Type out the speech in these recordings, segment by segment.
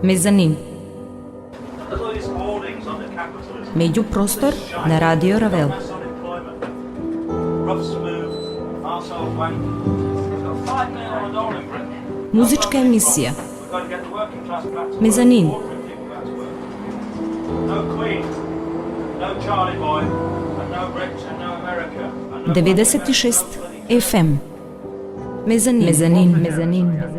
Мезанин. Меѓупростор на Радио Равел. Музичка емисија. Мезанин. 96 FM. Мезанин. Мезанин. Мезанин.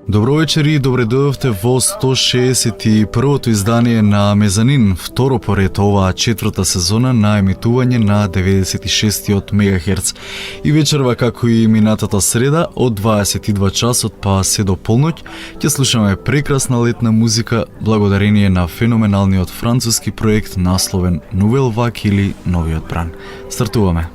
Добро вечер и добре дојдовте во 161-то издание на Мезанин, второ поред оваа четврта сезона на емитување на 96-тиот мегахерц. И вечерва, како и минатата среда, од 22 часот па се до полноќ, ќе слушаме прекрасна летна музика благодарение на феноменалниот француски проект насловен Nouvelle Vague или Новиот бран. Стартуваме.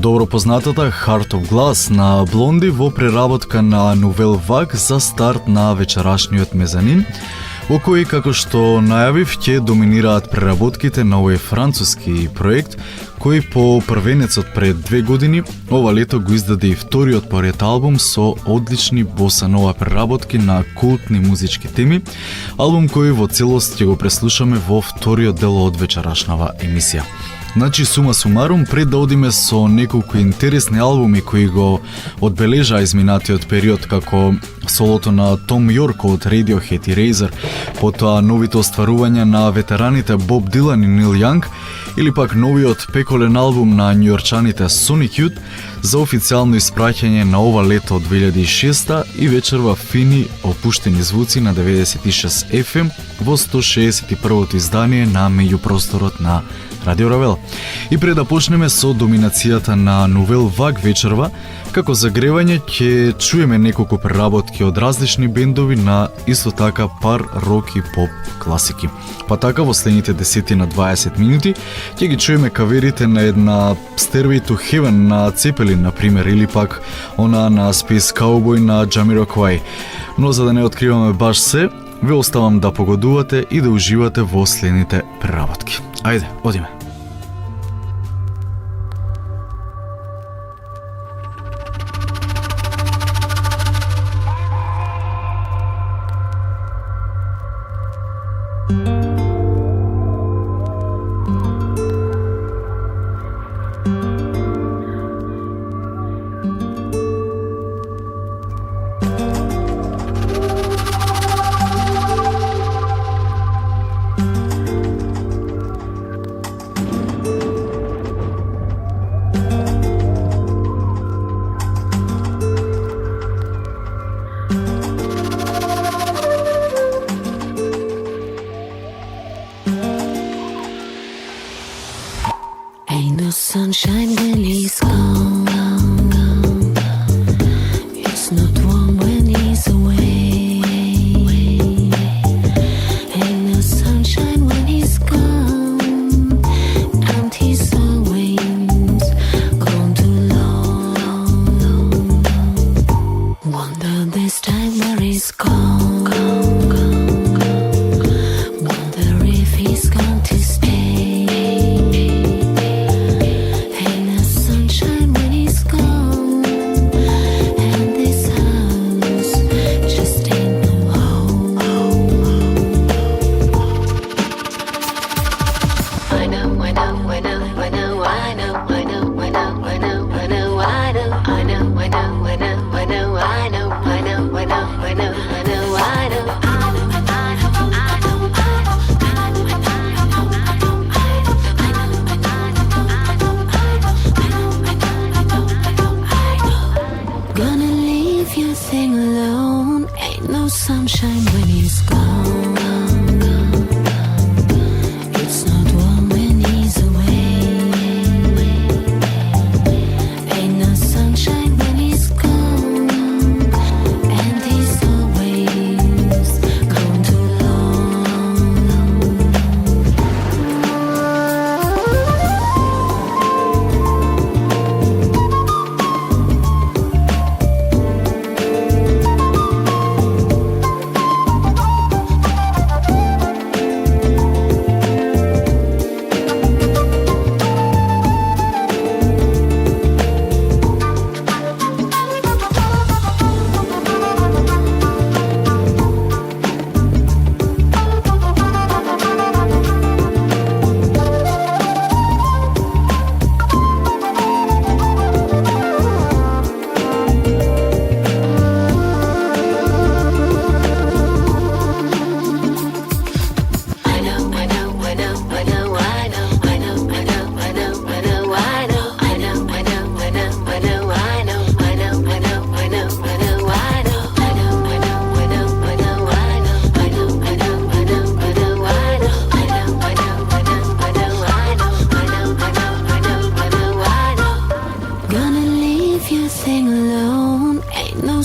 Добро познатата Heart of Glass на Блонди во преработка на Nouvelle Vague за старт на вечерашниот Мезанин, во кој, како што најавив, ќе доминираат преработките на овој француски проект, кој по првенецот пред 2 години, ова лето го издаде и вториот поред албум со одлични боса нова преработки на култни музички теми, албум кој во целост ќе го преслушаме во вториот дел од вечерашнава емисија. Значи, сума сумарум, пред да одиме со неколку интересни албуми кои го одбележаа изминатиот период, како солото на Том Йорк од Radiohead и Razer, потоа новите остварувања на ветераните Боб Дилан и Нил Јанг, или пак новиот пеколен албум на њујорчаните Sonic Youth, за официјално испраќање на ова лето од 2006 и вечерва фини опуштени звуци на 96 FM во 161-то издание на меѓупросторот на Радио Равел. И пред да почнеме со доминацијата на Новел Ваг вечерва, како загревање ќе чуеме неколку преработки од различни бендови на исто така пар рок и поп класики. Па така во следните 10 на 20 минути ќе ги чуеме каверите на една Stairway to Heaven на Цепелин, например, или пак она на Space Cowboy на Jamiroquai. Но за да не откриваме баш се, ве оставам да погодувате и да уживате во следните преработки. Ајде, одиме. Sunshine when he's gone. It's not warm when he's away. Ain't no sunshine when he's gone, and he's always gone too long. Wonder this time where he's gone. Wonder if he's going to stay. Sunshine when he's gone. It's not warm when he's away. Ain't no sunshine when he's gone, and he's always gone too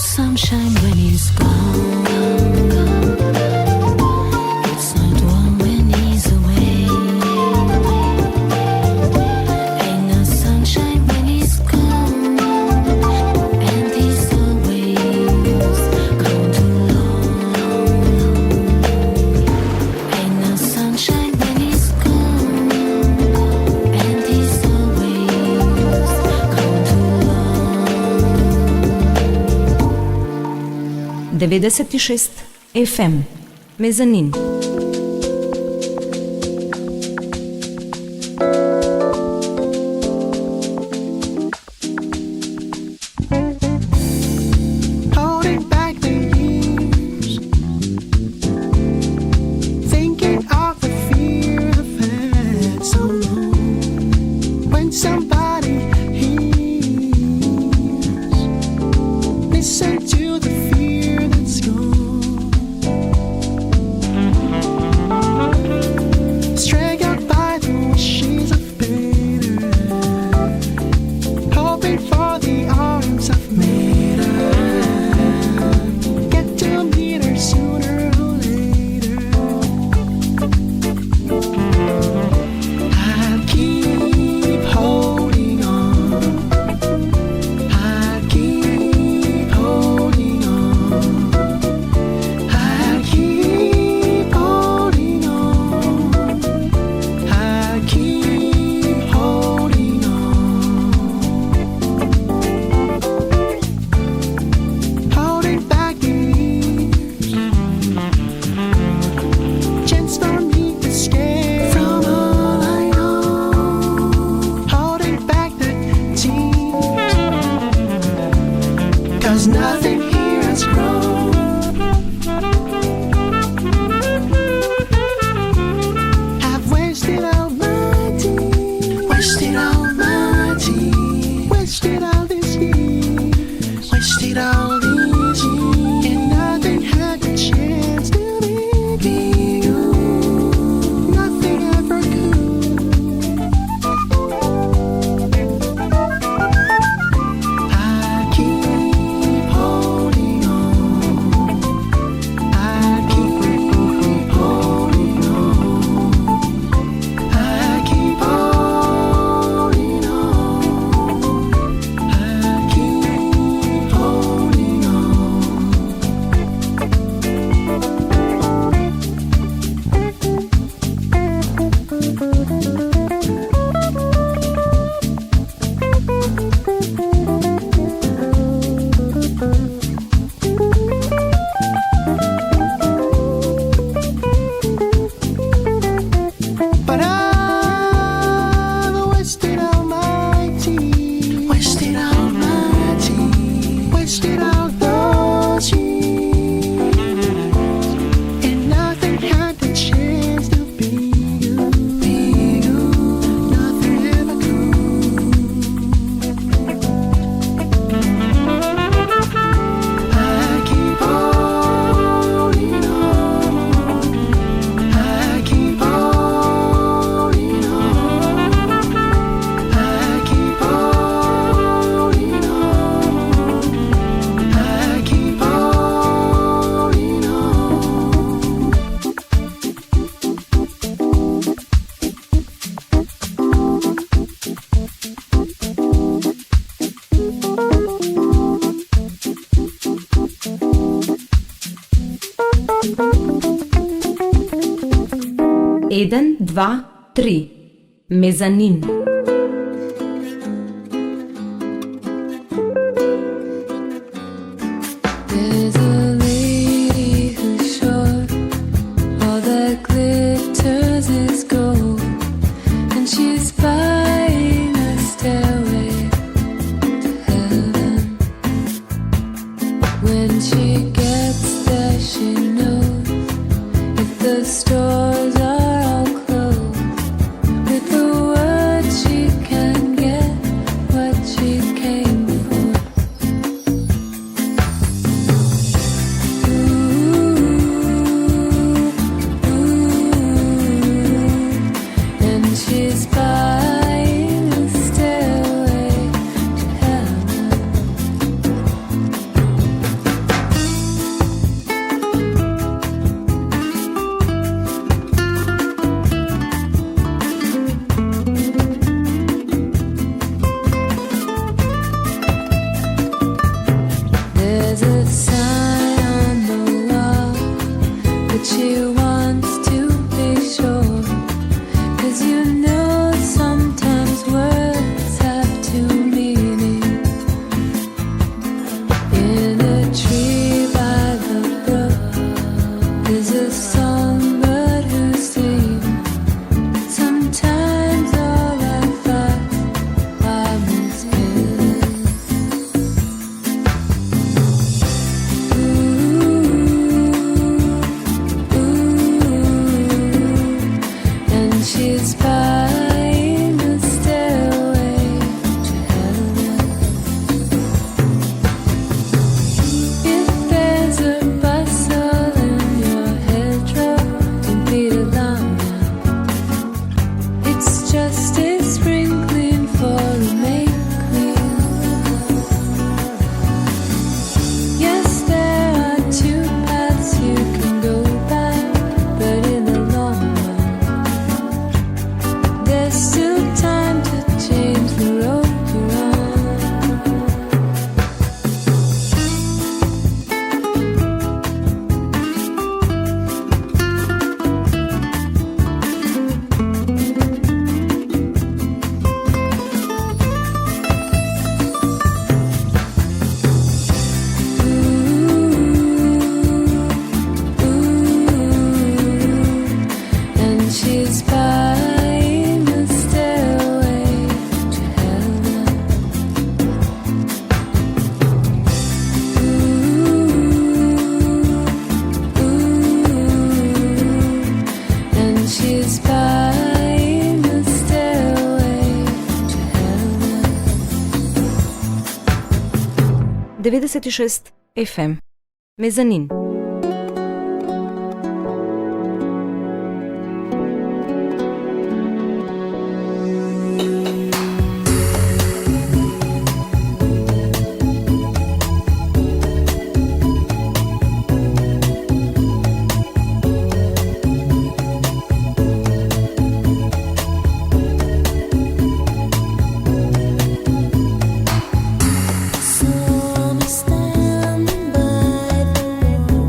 sunshine when he's gone. It's not warm when he's away. Ain't no sunshine when he's gone, and he's always gone too long. Ain't no sunshine when he's gone, and he's always gone too long. 96 FM Мезанин. 1, 2, 3. Mezanin. There's a lady who's sure all that glitters is gold, and she's buying a stairway to heaven. When she gets there, she knows if the stores are all closed, with the word she can get what she came for. And she's buying a stairway to heaven. There's a sign on the wall, but she wants to be sure. 'Cause you know sometimes words have two meanings. In a tree by the brook, there's a songbird who sings. Sometimes all I thought are misspellings. And she's buying a stairway to heaven. If there's a bustle in your hedgerow, don't be alarmed now. It's just a sprinkling for a make clean. Yes, there are two paths you can go by, but in the long run, there's still time to change the road you're on. And she's buying a stairway to heaven. And she's buying a stairway to heaven. 96 FM. Mezanin. So I'm standing by the wall.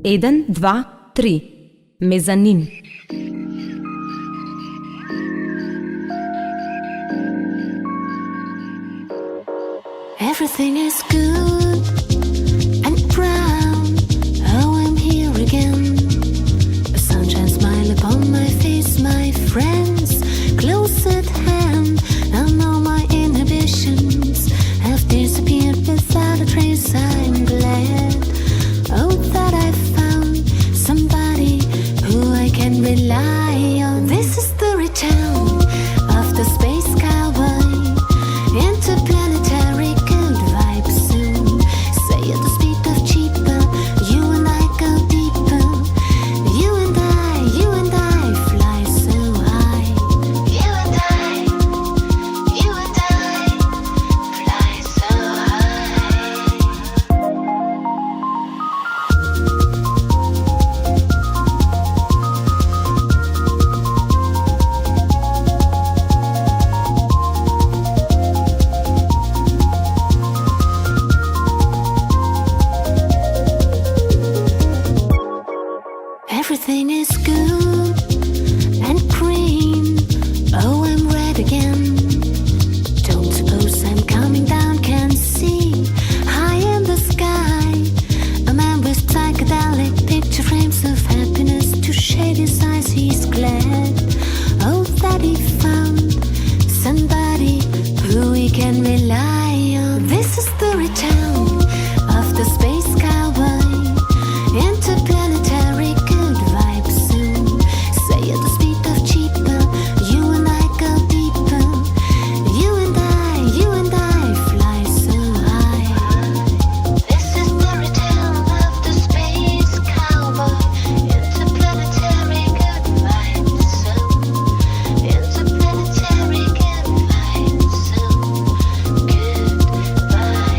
1, 2, 3. Мезанин. Everything is good and brown. Oh, I'm here again. A sunshine smile upon my face, my friends close at hand. And all my inhibitions have disappeared without a trace. I'm glad, oh, that I found somebody who I can rely on. This is the return of the space cowboy. Interplanetary good vibes soon. Say at the speed of cheaper, you and I go deeper. You and I fly so high. You and I fly so Everything is good and green. Oh, I'm red again. Don't suppose I'm coming down, can see high in the sky. A man with psychedelic picture frames of happiness to shade his eyes. He's glad, oh, that he found somebody who he can rely on. This is the return of the space cowboy. Interplanetary good vibes soon. Say at the speed of cheaper, you and I go deeper. You and I fly so high. This is the return of the space cowboy. Interplanetary good vibes soon. Interplanetary good vibes soon. Good vibes soon.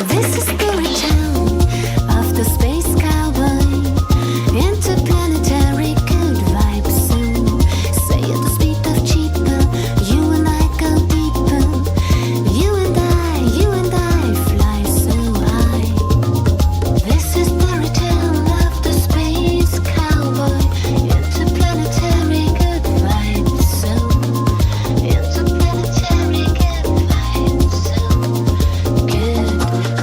This is the return of the space cowboy. Interplanetary good vibes soon. Say at the speed of cheaper, you and I go deeper. You and I fly so high. This is the return of the space cowboy. Interplanetary good vibes soon. Interplanetary good vibes soon. Good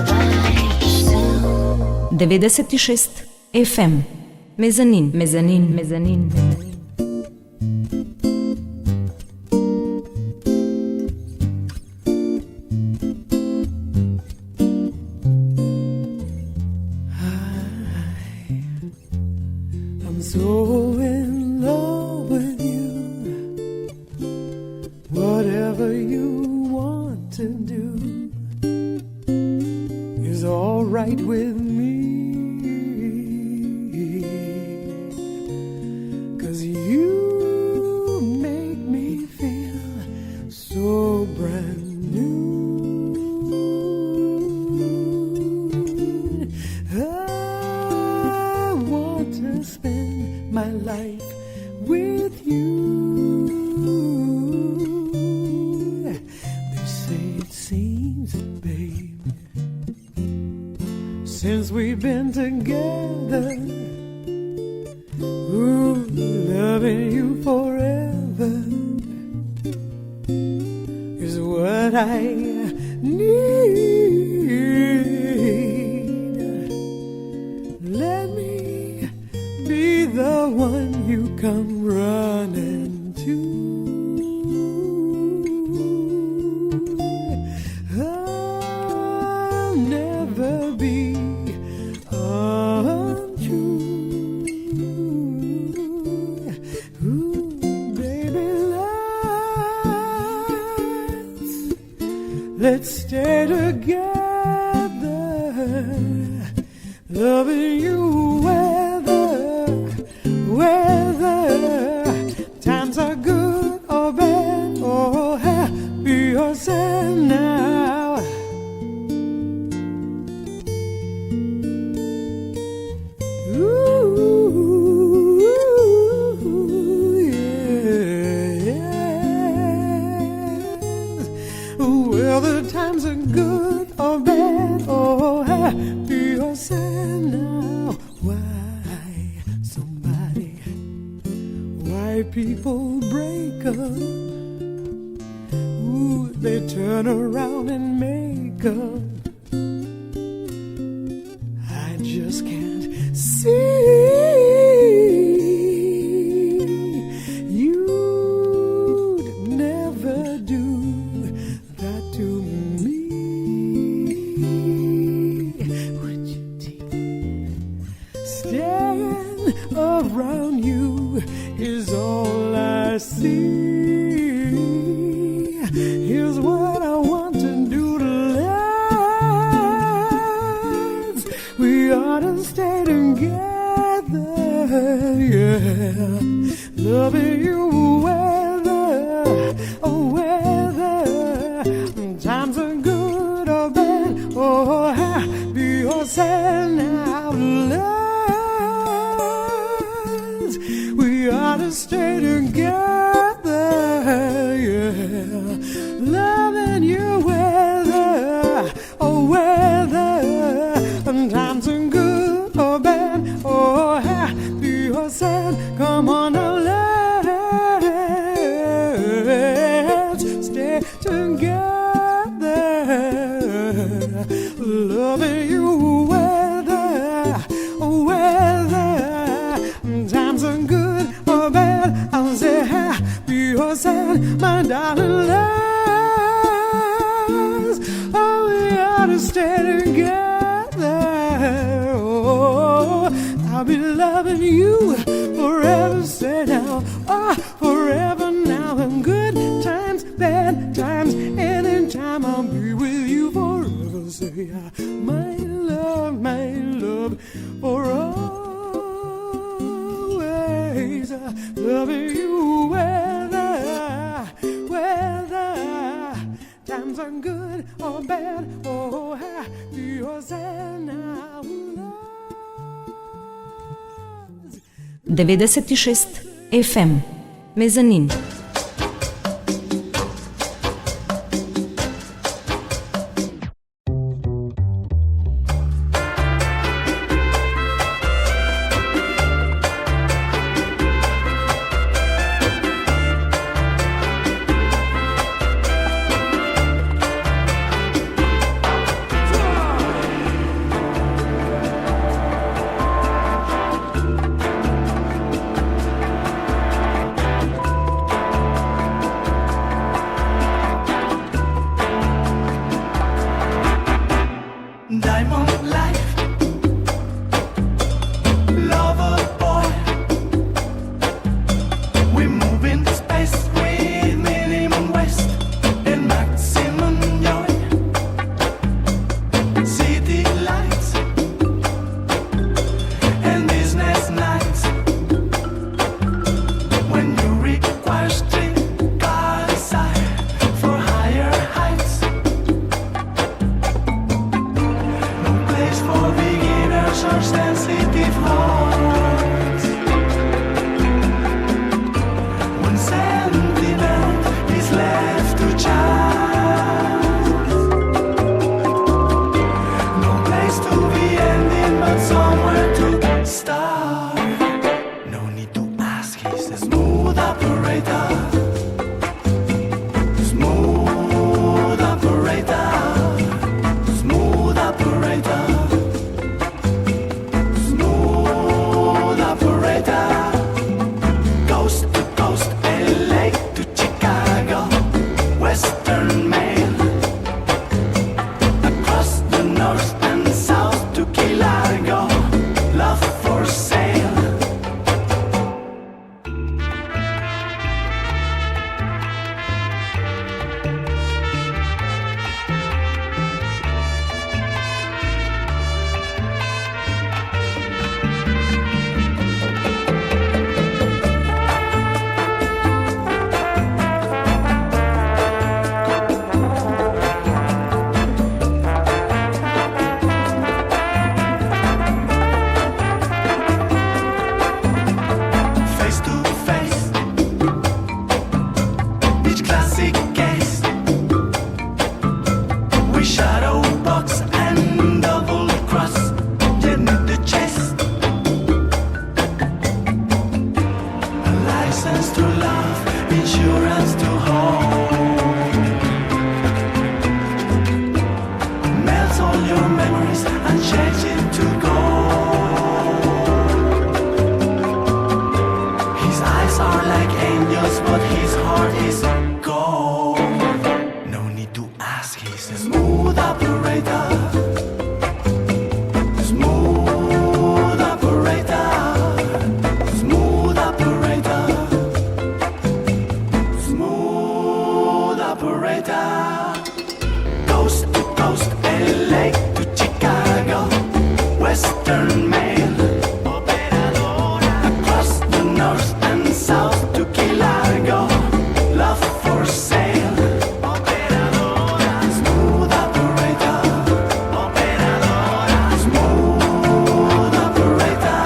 vibes soon. 96 FM. Мезанин. I'm so in love with you. Whatever you want to do is all right with me. 'Cause you make me feel so brand new. I want to spend my life with you. They say it seems, babe, since we've been together, ooh, loving you forever is what I need. Let me be the one you come running to. I'll never be untrue. Ooh, baby, let's stay together, loving you whether times are good or bad, or happy or sad now. people break up, ooh, they turn around and make up. I just can't see you'd never do that to me. Would you take staying around you is all I see. Here's what I want to do to last. We ought to stay together, yeah. Loving you whether times are good or bad, or happy or sad now. We ought to stay together, yeah. Loving you whether times are good or bad, or happy or sad. Come on now, let's stay together. Loving you whether times are good or bad. I'll say happy or sad, my darling loves. Oh, we ought to stay together. Oh, I'll be loving you forever, say now. Oh, forever now. And good times, bad times, anytime I'll be with you forever. Say my love, for always. Loving you whether times are good or bad, or happy or sad now. 96 FM Mezzanine. Western Mail. Across the north and south to Key Largo. Love for sale. Smooth operator. Smooth operator. Smooth operator.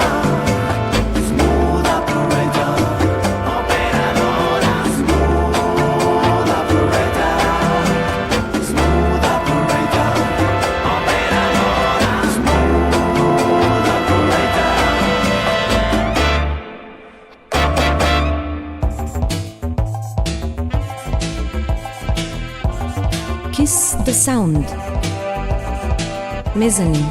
Smooth operator. Smooth operator. Kiss the Sound. Mezzanine.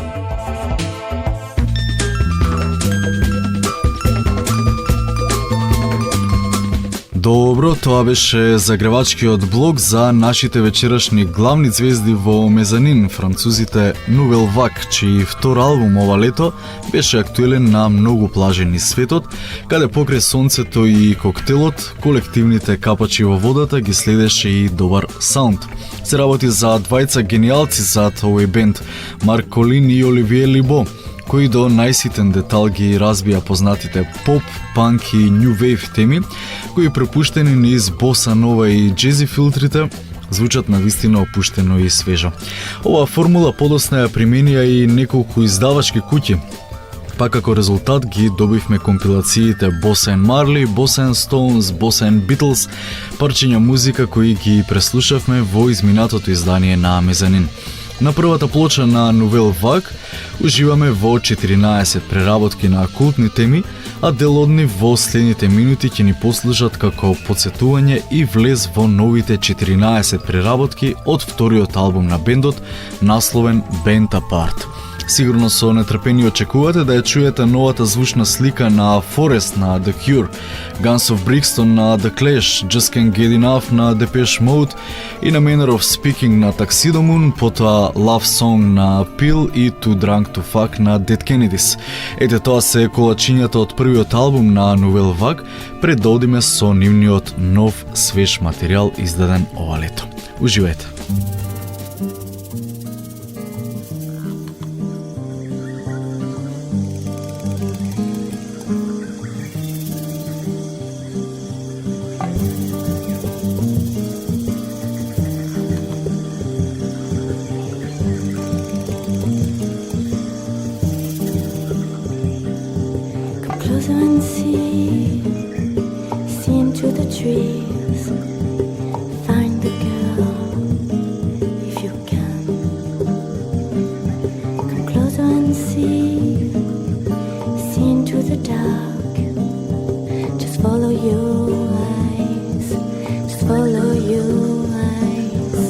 Добро, тоа беше загревачкиот блок за нашите вечерашни главни звезди во Мезанин, французите Nouvelle Vague, чиј втор албум ова лето беше актуелен на многу плажи низ светот, каде покрај сонцето и коктелот, колективните капачи во водата ги следеше и добар саунд. Се работи за двајца гениалци зад овој бенд, Марк Колин и Оливие Либо, кои до најситен детал ги разбија познатите поп, панк и нью вейв теми, кои препуштени низ боса нова и джези филтрите, звучат навистина опуштено и свежо. Оваа формула подосна ја применија и неколку издавачки куќи, па како резултат ги добивме компилациите Bossa and Marley, Bossa and Stones, Bossa and Beatles, парчиња музика кои ги преслушавме во изминатото издание на Мезанин. На првата плоча на Nouvelle Vague уживаме во 14 преработки на култни теми, а дел од нив во следните минути ќе ни послужат како потсетување и влез во новите 14 преработки од вториот албум на бендот, насловен Band Apart. Сигурно со нетрпение очекувате да ја чуете новата звучна слика на Forest на The Cure, Guns of Brixton на The Clash, Just Can't Get Enough на Depeche Mode и на Manner of Speaking на Tuxedo Moon, потоа Love Song на Peel и Too Drunk to Fuck на Dead Kennedys. Ете тоа се колачињата од првиот албум на Nouvelle Vague, пред да одиме со нивниот нов свеж материјал издаден ова лето. Уживајте! Closer and see into the trees. Find the girl if you can. Come closer and see into the dark. Just follow your eyes. Just follow your eyes.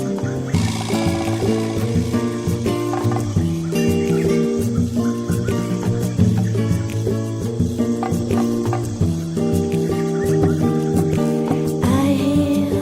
I hear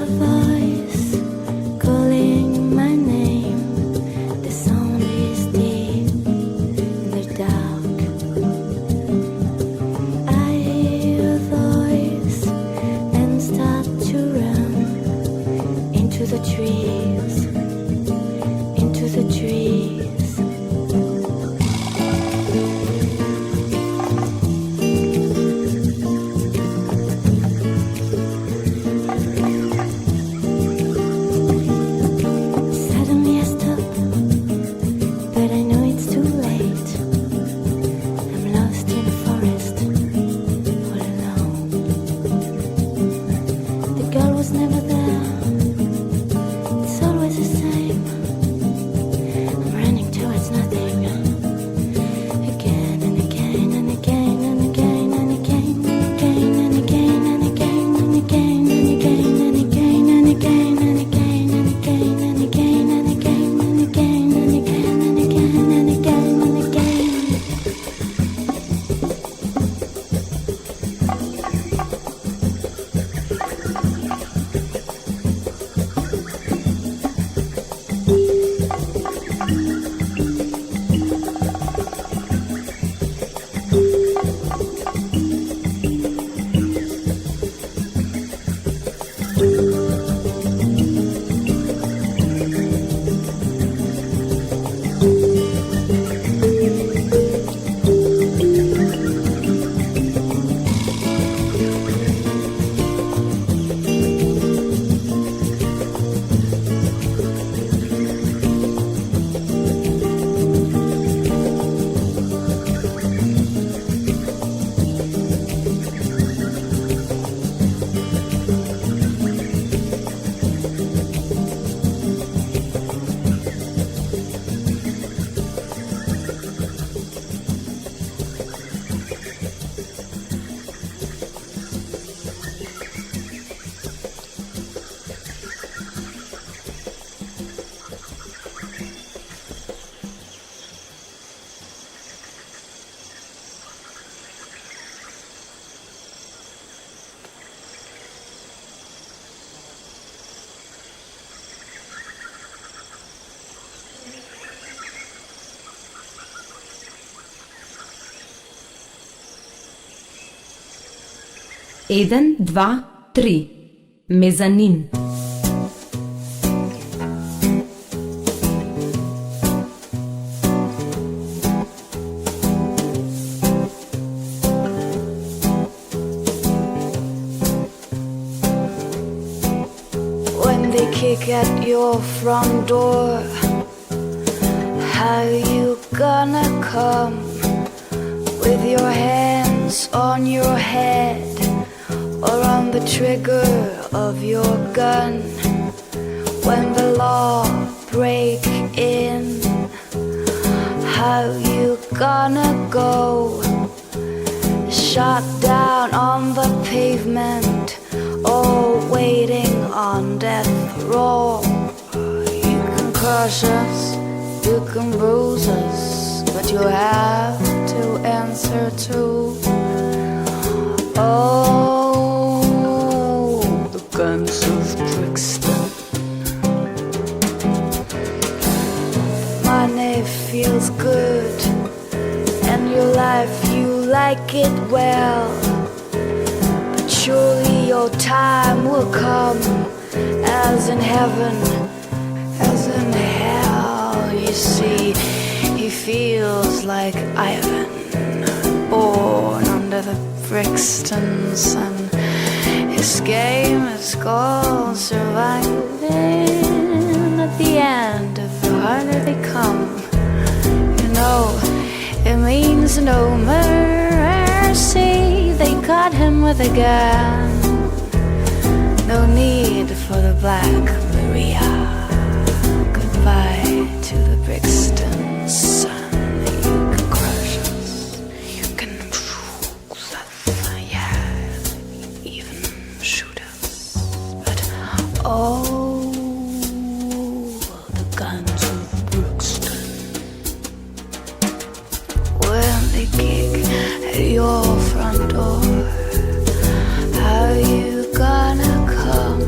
1, 2, 3. Мезанин. When they kick at your front door, how you gonna come with your hands on your head or on the trigger of your gun? When the law break in, how you gonna go? Shot down on the pavement or waiting on death row. You can crush us, you can bruise us, but you have to answer too. Oh, the guns of Brixton. Money feels good, and your life, you like it well. But surely your time will come, as in heaven, as in hell. You see, he feels like Ivan, born under the Brixton sun. His game is called surviving. At the end, the harder they come, you know, it means no mercy. They caught him with a gun. No need for the Black Maria. Goodbye to the Brixton sun. You can crush us, you can bruise us, yeah, even shoot us. But oh, the guns of Brixton. When they kick at your front door, how you gonna come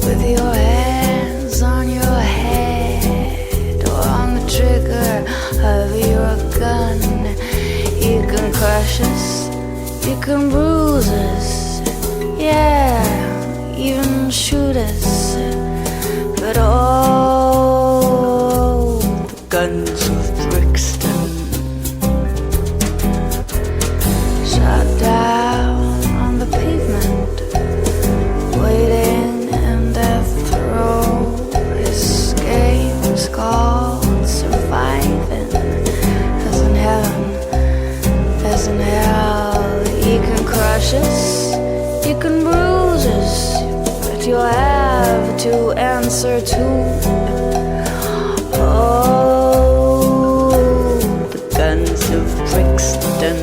with your hands on your head or on the trigger of your gun? You can crush us, you can bruise us, yeah, even shoot us. But oh, the guns of Brixton. Shot down on the pavement, waiting in death row. His game is called surviving. As in heaven, as in hell. You can crush us, you can bruise us, but you have to answer too. Oh, the guns of Brixton.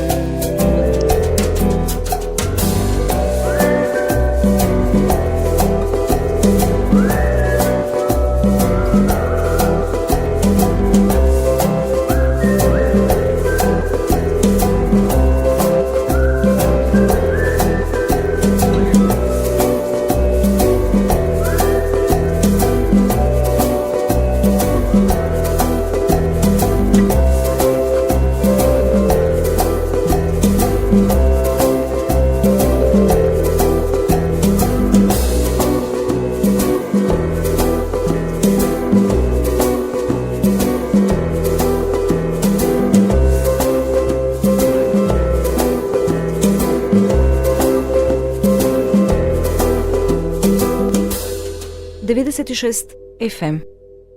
FM.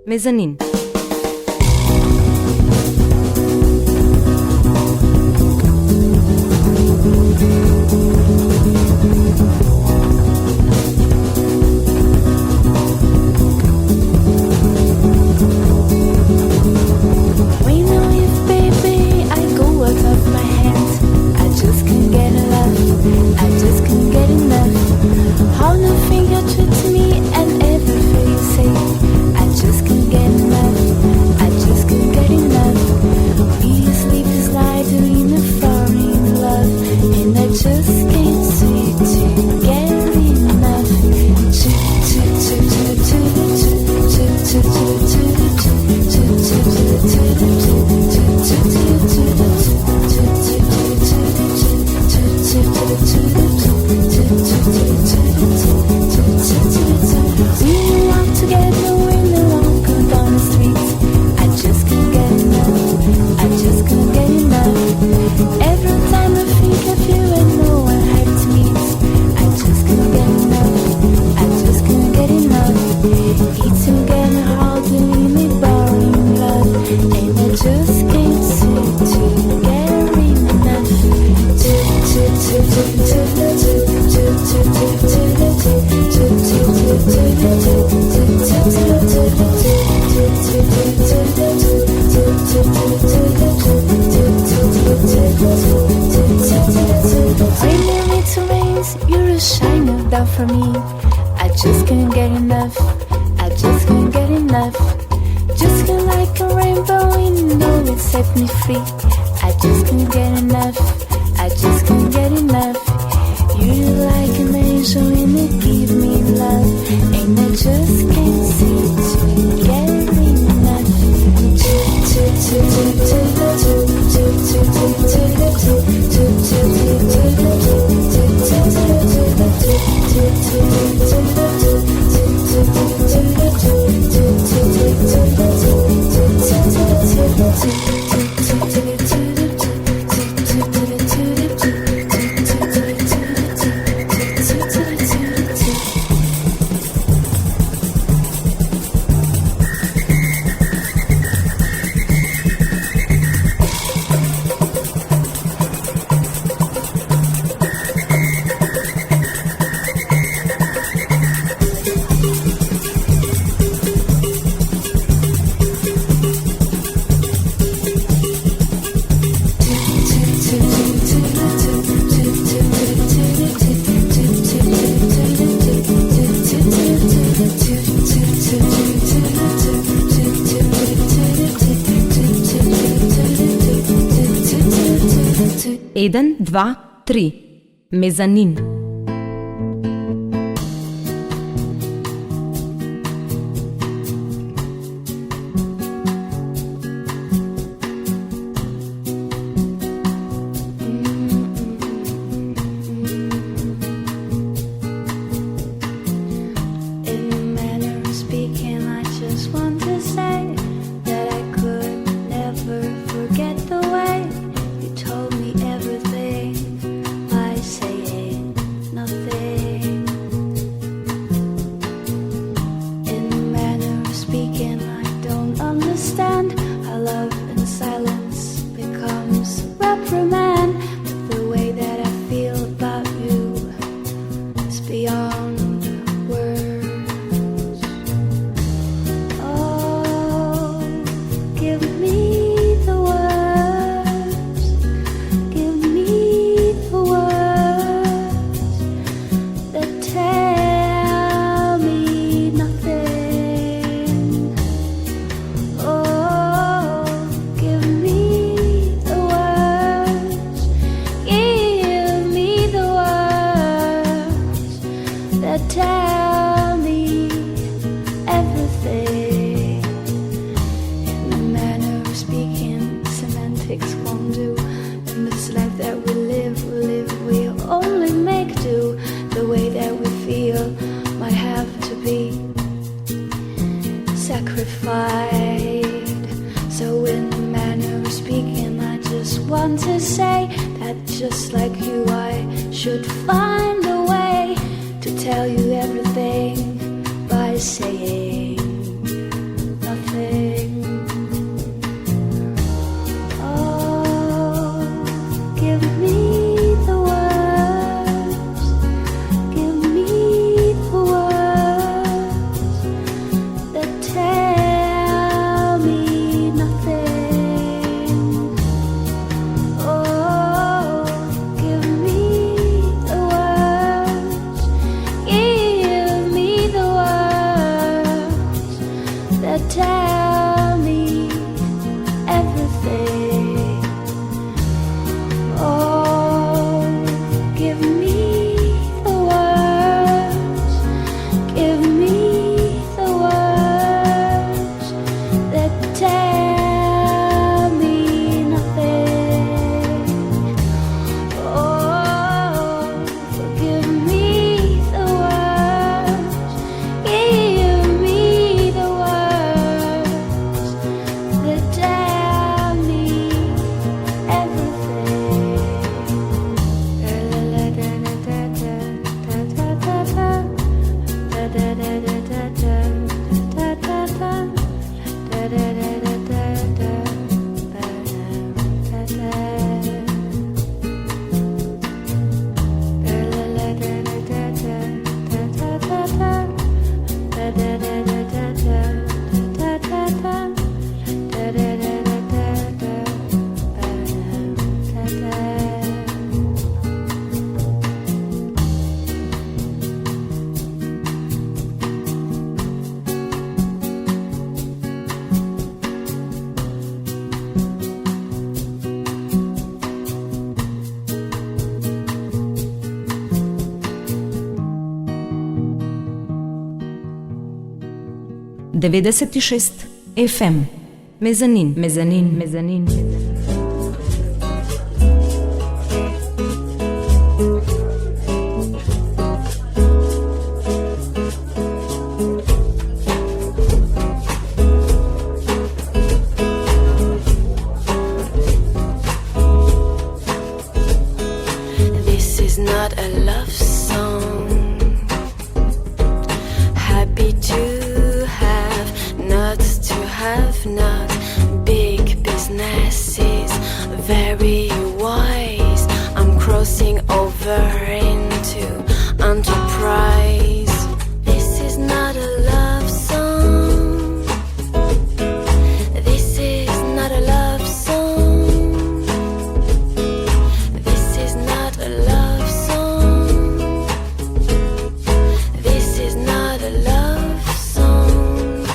Мезанин. How nothing you treat me and everything you say, I just can't get enough. Rain little rains, you're a shiner down for me. I just can't get enough. I just can't get enough. Just feel like a rainbow, you know it set me free. I just can't get enough. I just can't get enough. You're like an angel and you give me love, and I just can't seem to get enough. Eden, dva, tri. Mezanin. In a manner of speaking, I just want to say that I could never forget the way you told me everything by saying nothing. In a manner of speaking, I don't understand how love in silence becomes reprimand. But the way that I feel about you is beyond words. Oh, give me the words, give me the words that tell me nothing. Oh, give me the words, give me the words that tell me everything. In a manner of speaking, semantics won't do. In this life that we live, we only make do. The way that we feel might have to be sacrificed. So in a manner of speaking, I just want to say that just like you, I should find a way to tell you everything by saying nothing. Oh, give me the words, give me the words that tell me nothing. Oh, give me the words, give me the words 96 FM. Мезанин, мезанин, мезанин. This is not a love song. Happy to have, not to have, not big businesses, very wise. I'm crossing over into enterprise. This is not a love song. This is not a love song. This is not a love song. This is not a love song.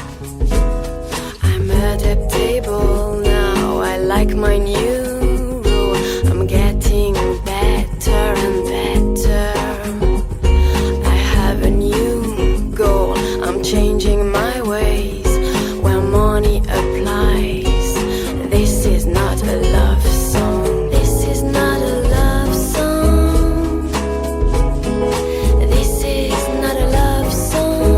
I'm adaptable now. I like my new role. I'm getting better and better. I have a new goal. I'm changing my ways where money applies. This is not a love song. This is not a love song. This is not a love song.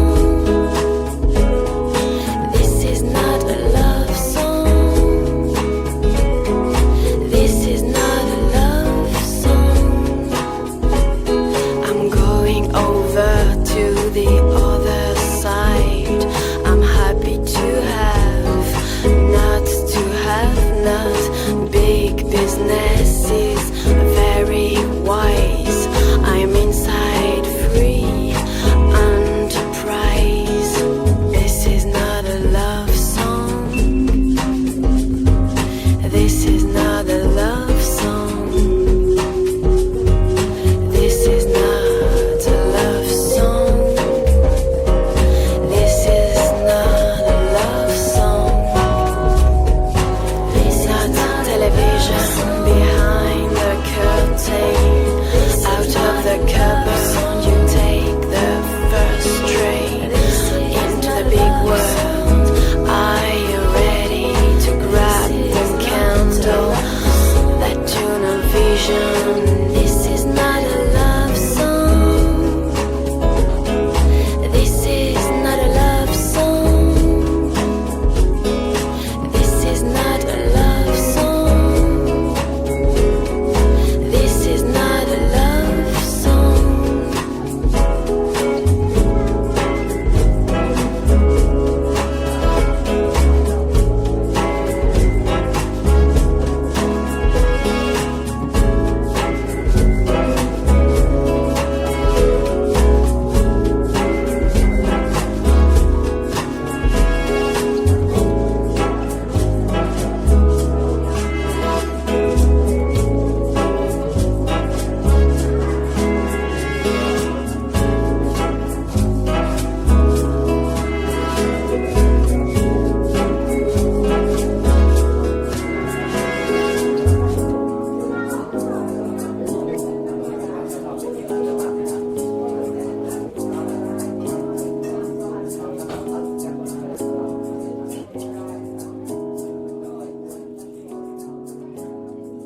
This is not a love song. This is not a love song. I'm going over to the other side. I'm happy to have, not to have, not big businesses, very wise. I'm inside free enterprise. This is not a love song. This is not a love song. This is not a love song. This is not a love song. It's not television behind the curtain. Out of the cupboard, you take the first train into the big world. Are you ready to grab the candle? That tunnel vision. This is not a love song. This is not a love song. This is not a love song. This is not a love song.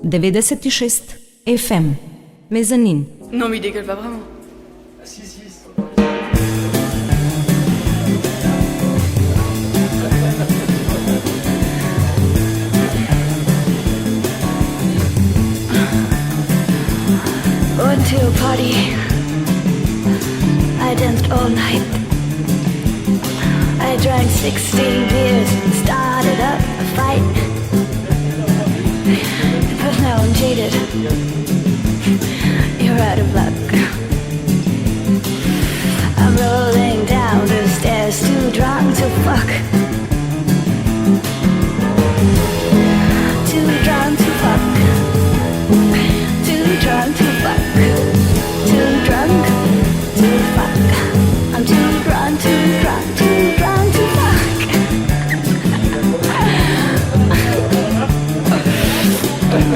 Devedeset FM. Мезанин. Non mais il dégueule pas vraiment. Went to a party. I danced all night. I drank 16 beers and started up a fight. But now I'm jaded. You're out of luck. I'm rolling down the stairs, too drunk to fuck. Too drunk to fuck. Too drunk to fuck. Too drunk to fuck. I'm too drunk, too drunk, too drunk to fuck.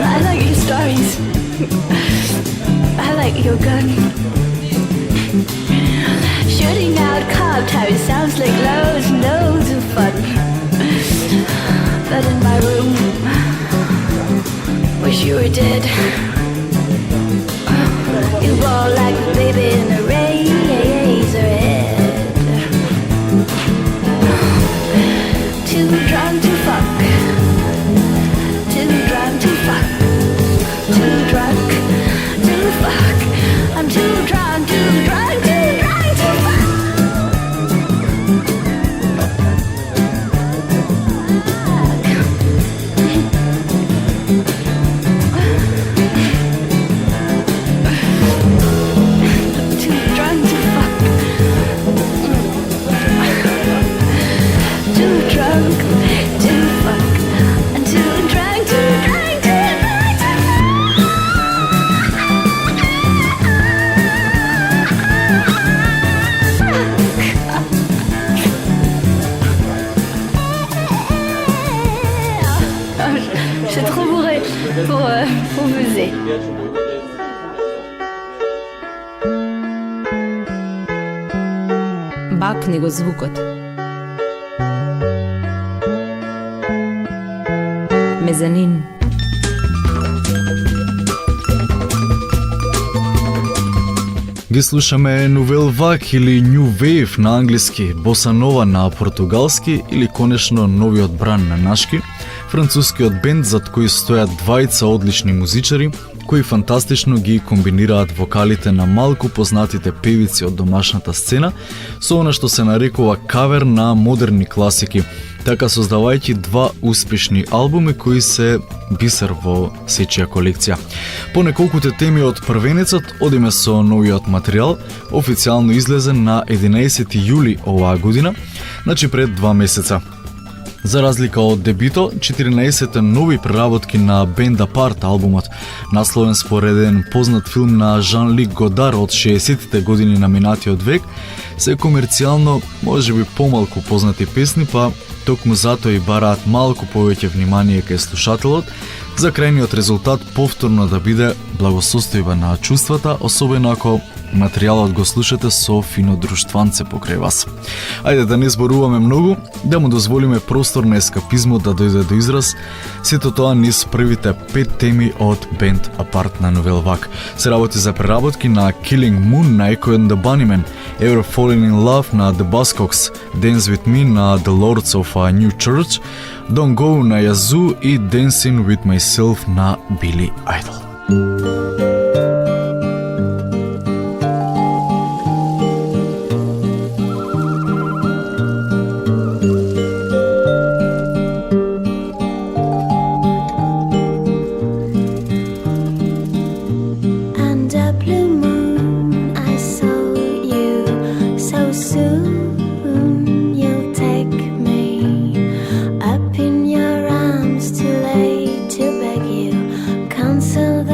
I like your stories. I like your gun. Shooting out cop tires sounds like loads and loads of we did. You ball like a baby in a razor head. Too drunk to fuck. Too drunk to fuck. Too drunk to fuck. I'm too drunk, too drunk, too drunk to fuck. Too drunk to fuck. Too drunk to fuck. I'm too drunk, too drunk, too drunk to fuck. Je suis trop bourrée pour buzzer. Bakni go zvukot. Mezanin. Ги слушаме Новел Вак или New Wave на англиски, Боса Нова на португалски или конечно новиот бран на нашки, францускиот бенд зад кој стојат двајца одлични музичари, кои фантастично ги комбинираат вокалите на малку познатите певици од домашната сцена со она што се нарекува кавер на модерни класики, така создавајќи два успешни албуми кои се бисер во сечија колекција. По неколкуте теми од првенецот одиме со новиот материјал, официјално излезен на 11 јули оваа година, значи пред 2 месеца. За разлика од дебито, 14 нови преработки на Band Apart албумот, насловен според еден познат филм на Жан-Люк Годар од 60-тите години на минатиот век, се комерцијално можеби помалку познати песни, па токму затоа и бараат малку повеќе внимание кај слушателот, за крајниот резултат повторно да биде благосостојба на чувствата, особено ако материјалот го слушате со фино друштванце покрај вас. Ајде да не зборуваме многу, да му дозволиме простор на ескапизмот да дојде до израз, сето тоа низ првите 5 теми од Band Apart на Новел Вак. Се работи за преработки на Killing Moon на Echo and the Bunnymen, Ever Falling in Love на The Buzzcocks, Dance With Me на The Lords of a New Church, Don't Go на Yazoo и Dancing With Myself на Billy Idol. Under blue moon, I saw you so soon. You'll take me up in your arms too late to beg you. Console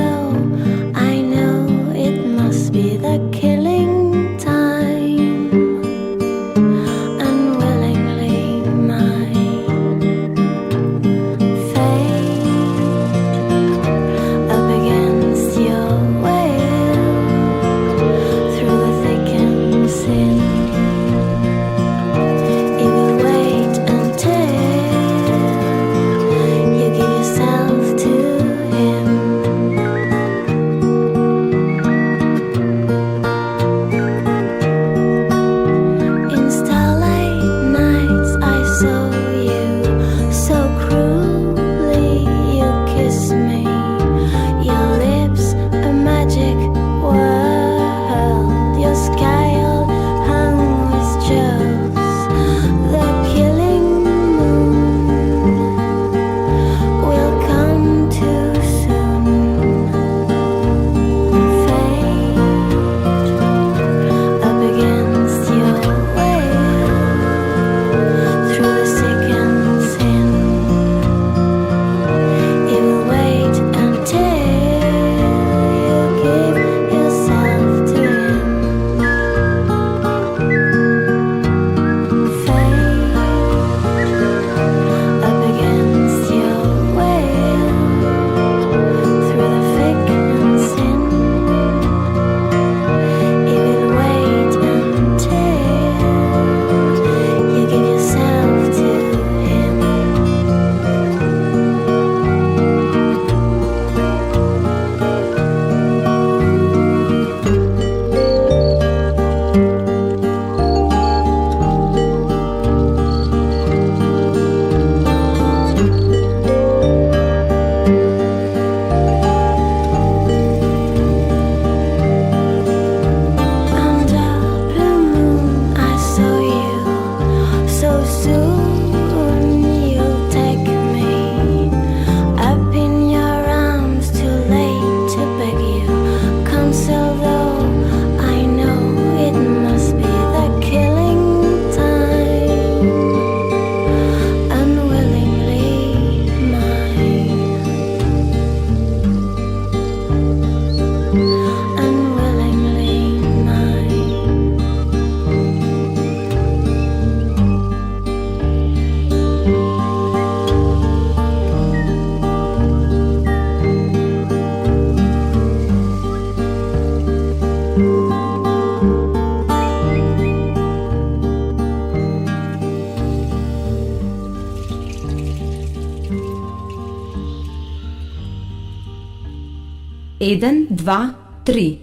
1, 2, 3.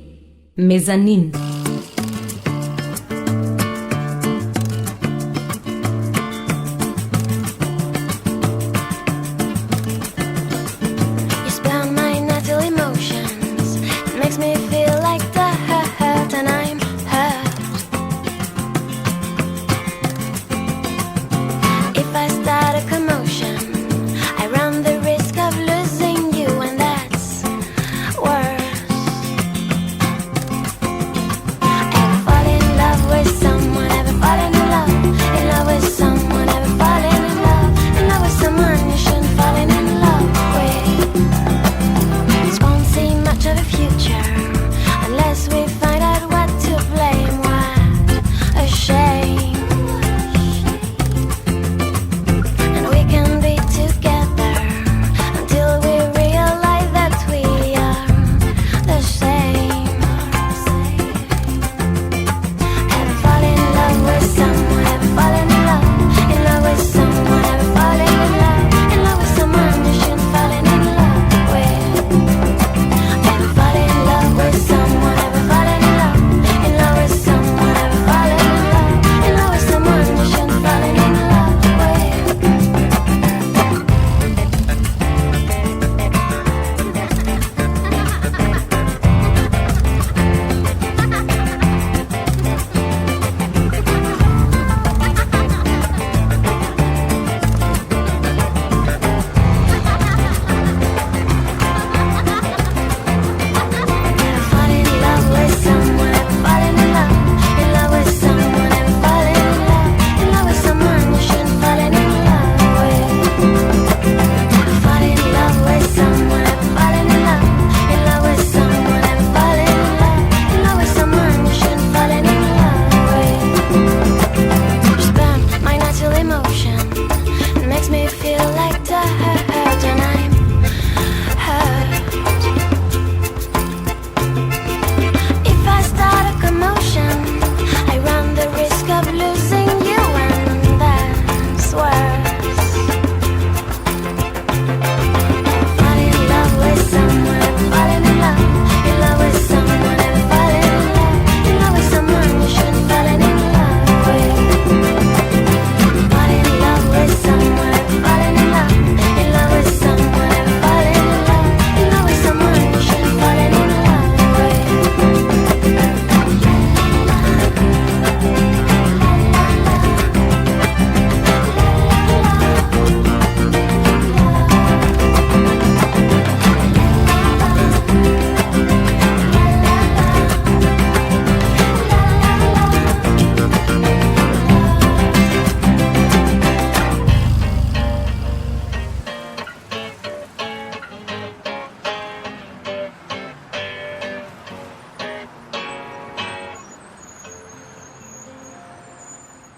Mezanin. You spell my natural emotions. It makes me feel like the hurt, and I'm hurt. If I start a commotion, I run the risk of losing you, and that's worse. Ever fall in love with someone? Ever fallen in love with someone? Ever fallen in love with someone you shouldn't fallen in love with? This won't see much of a future unless we find out what to blame. What a shame. And we can be together until we realize that we are the same. Ever fall in love with someone? Ever fallen in love with someone? Ever fallen in love with someone you shouldn't fallen in love with? Ever fall in love with someone? Ever fallen in love with someone? Ever fallen in love with someone you shouldn't fallen in love Ever fall in love with someone? Ever fallen in love with someone? Ever fallen in love with someone you shouldn't fallen in love with? Ever fall in love with someone? Ever fallen in love with someone? Ever fallen in love with someone you shouldn't fallen in love with? Spam my natural emotion. It makes me feel like the hurt, and I'm hurt. If I start a commotion, I run the risk of losing you, and that's worse. Ever fall in love with someone? Ever fallen in love with someone? Ever fallen in love with someone you shouldn't fallen in love with? Fall in love with someone? Ever fallen in love with someone? Ever fallen in love with someone you shouldn't fallen in love with?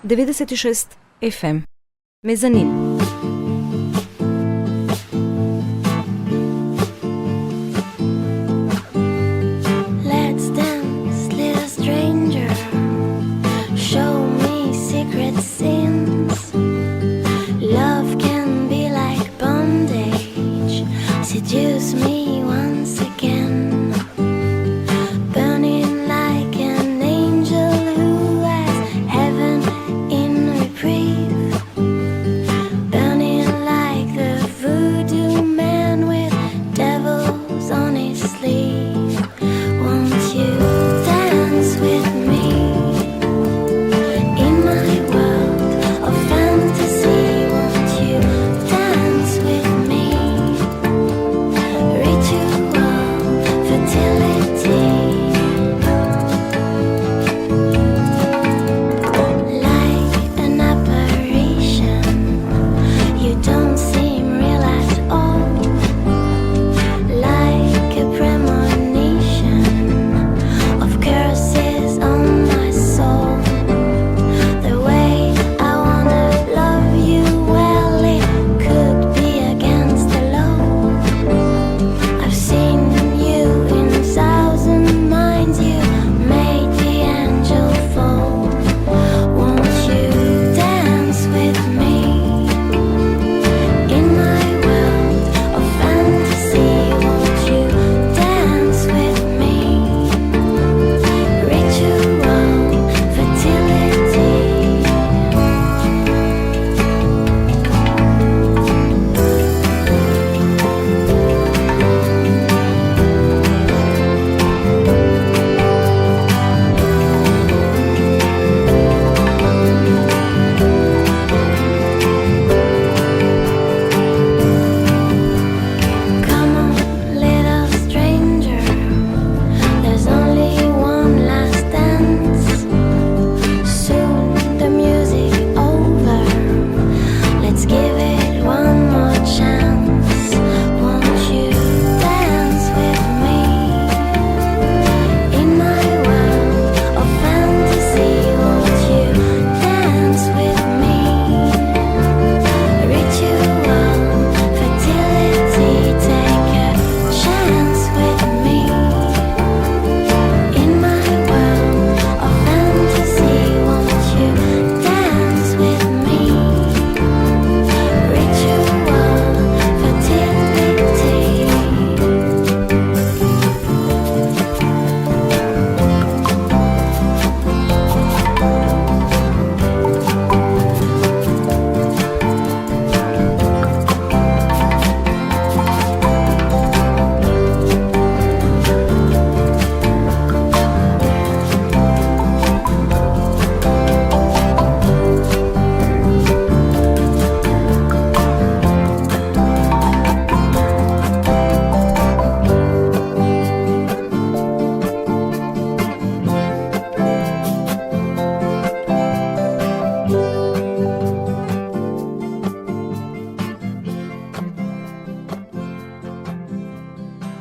.96 FM. Mezanin. Let's dance, little stranger. Show me secret sins. Love can be like bondage. Seduce me once again. Burning like an angel who has heaven in reprieve.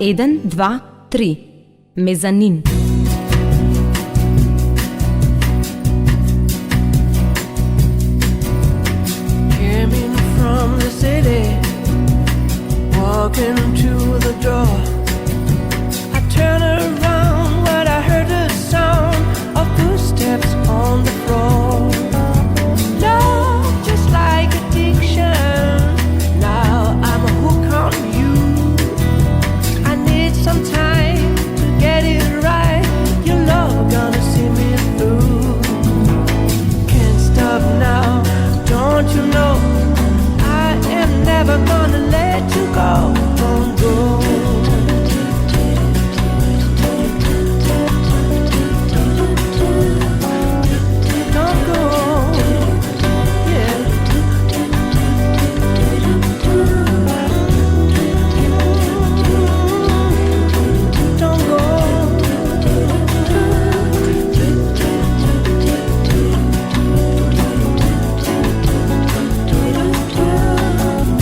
1, 2, 3. Мезанин. Came in from the city, walking to the door. I turned around when I heard the sound of footsteps on the floor. Love, just like addiction, now I'm a hook on you. I need some time to get it right. Your love gonna see me through. Can't stop now, don't you know? I am never gonna let you go. Don't go. Don't go. Yeah. Don't go.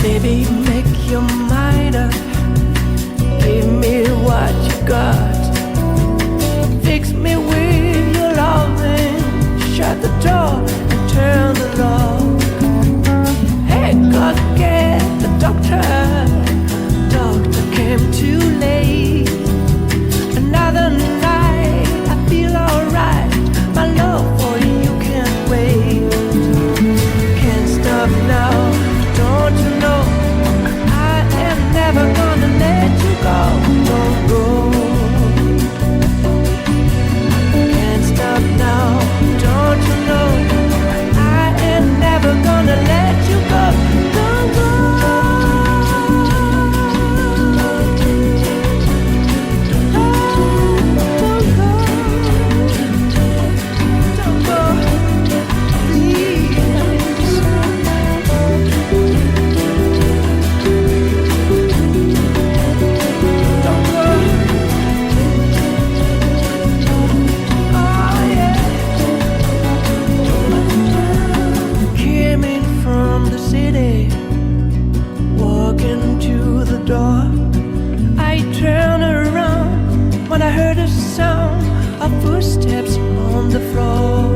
Baby, make your mind up. Give me what you got. Fix me with your loving. Shut the door and turn the lock. Hey, go get the doctor. Doctor came too late. Another night, I feel alright. My love for you can't wait. Can't stop now, don't you know? I am never gonna let you go. Don't go. Can't stop now, don't you know? I am never gonna let you go. Don't go. Don't go. Don't go. Please. Don't go. Oh yeah. Came in from the city, walking to the door. I turned around when I heard a sound of footsteps on the floor.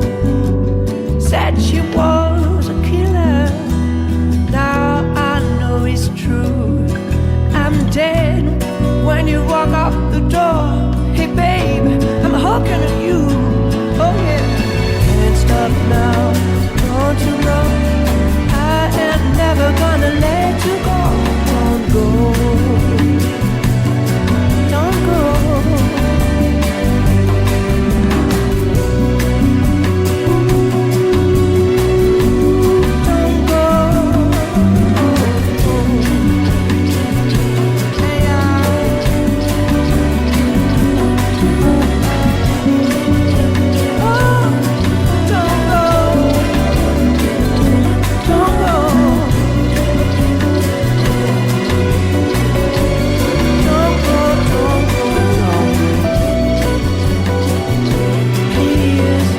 Said she was a killer. Now I know it's true. I'm dead when you walk out the door. Hey babe, I'm hooking at you. Oh yeah. Can't stop now, don't you know? I am never gonna let you go. Don't go. Don't go. Don't go. Hey, oh, don't go. Don't go. Don't go, don't go, don't. Please.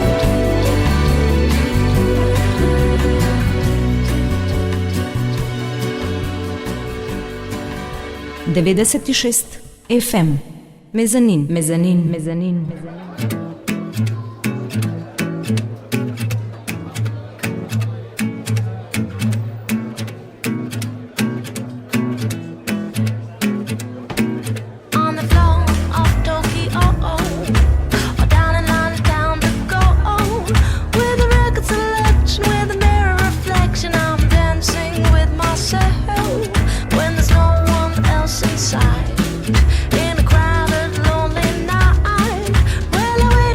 96 FM. Мезанин. Мезанин. Мезанин. On the floor of Tokyo, or down in London, down to go. With a record selection, with a mirror reflection, I'm dancing with myself when there's no one else inside. In a crowded, lonely night, well, I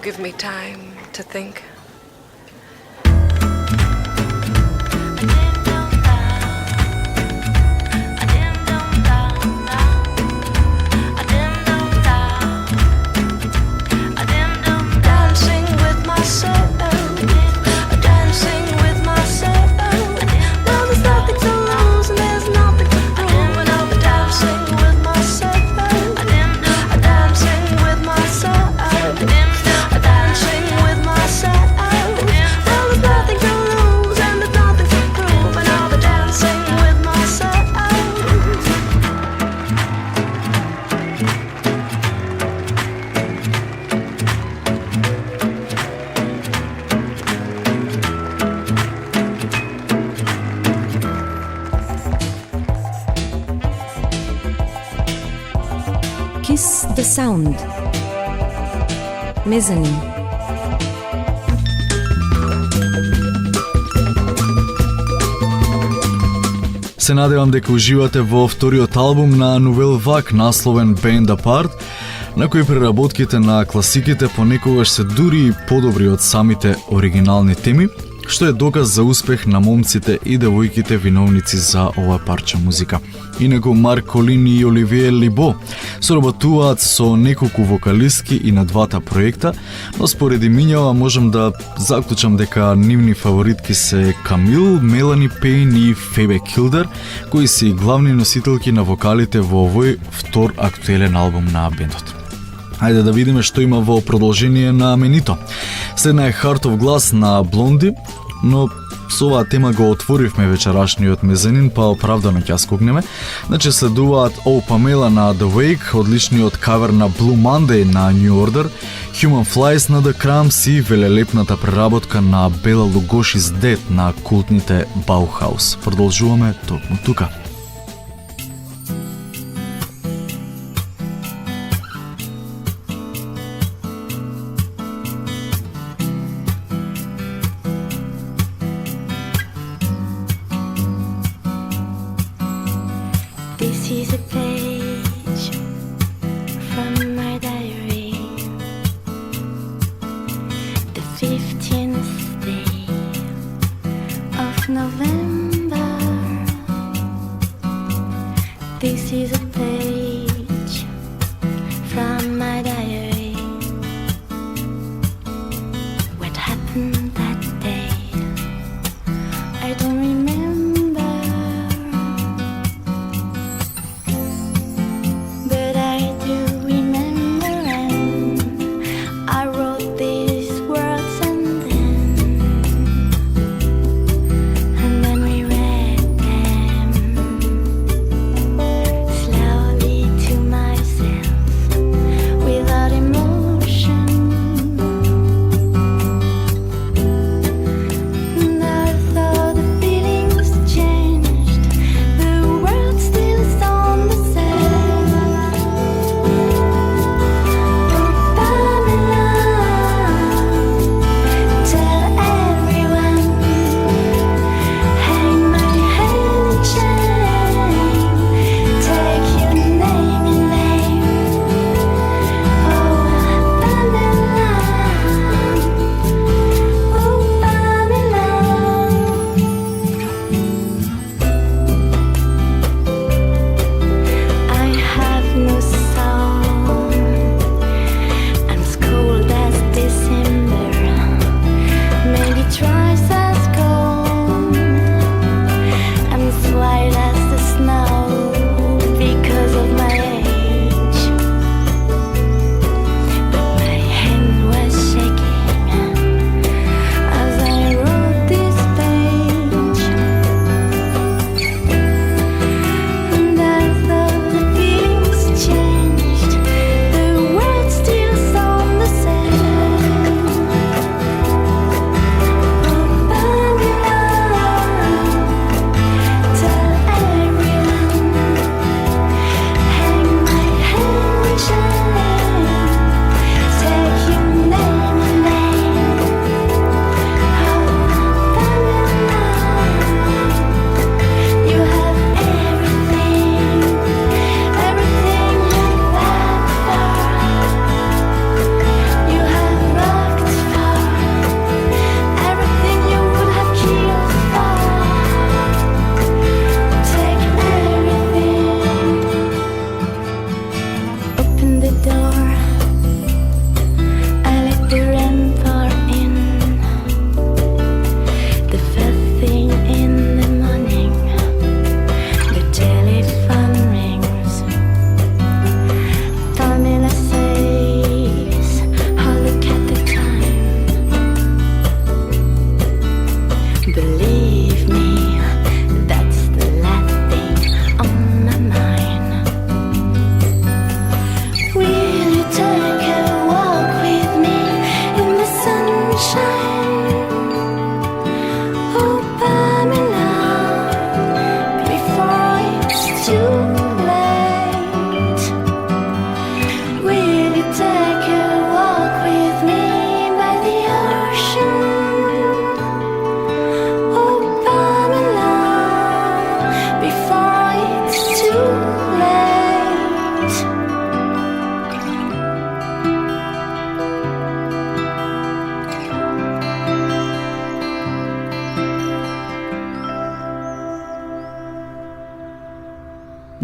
give me time to think. Dancing with my soul, dancing with my soul. Well, there's nothing to lose and there's nothing to prove, and I'll be dancing with my soul, dancing with my soul, dancing with my soul. Well, there's nothing to lose and there's nothing to prove, and I'll be dancing with my soul. Kiss the Sound. Mezzanine. Се надевам дека уживате во вториот албум на Nouvelle Vague, насловен Band Apart, на кој преработките на класиките понекогаш се дури и подобри од самите оригинални теми, што е доказ за успех на момците и девојките виновници за ова парче музика. Инаку Марк Колини и Оливие Либо соработуваат со неколку вокалистки и на двата проекта, но според имињава можам да заклучам дека нивни фаворитки се Камил, Мелани Пейн и Фебе Килдер, кои се и главни носителки на вокалите во овој втор актуелен албум на бендот. Ајде да видиме што има во продолжение на менито. Следна е Heart of Glass на Блонди, но со оваа тема го отворивме вечерашниот мезанин, па оправдано ќе скокнеме. Значи следуваат Oh Pamela на The Wake, одличниот кавер на Blue Monday на New Order, Human Flies на The Cramps и велелепната преработка на Bela Lugosi's Dead на култните Bauhaus. Продолжуваме токму тука. This is a page from my diary, the 15th day of November. This is a page from my diary. What happened that day? I don't remember. But I do remember, and I wrote these words, and then we read them slowly.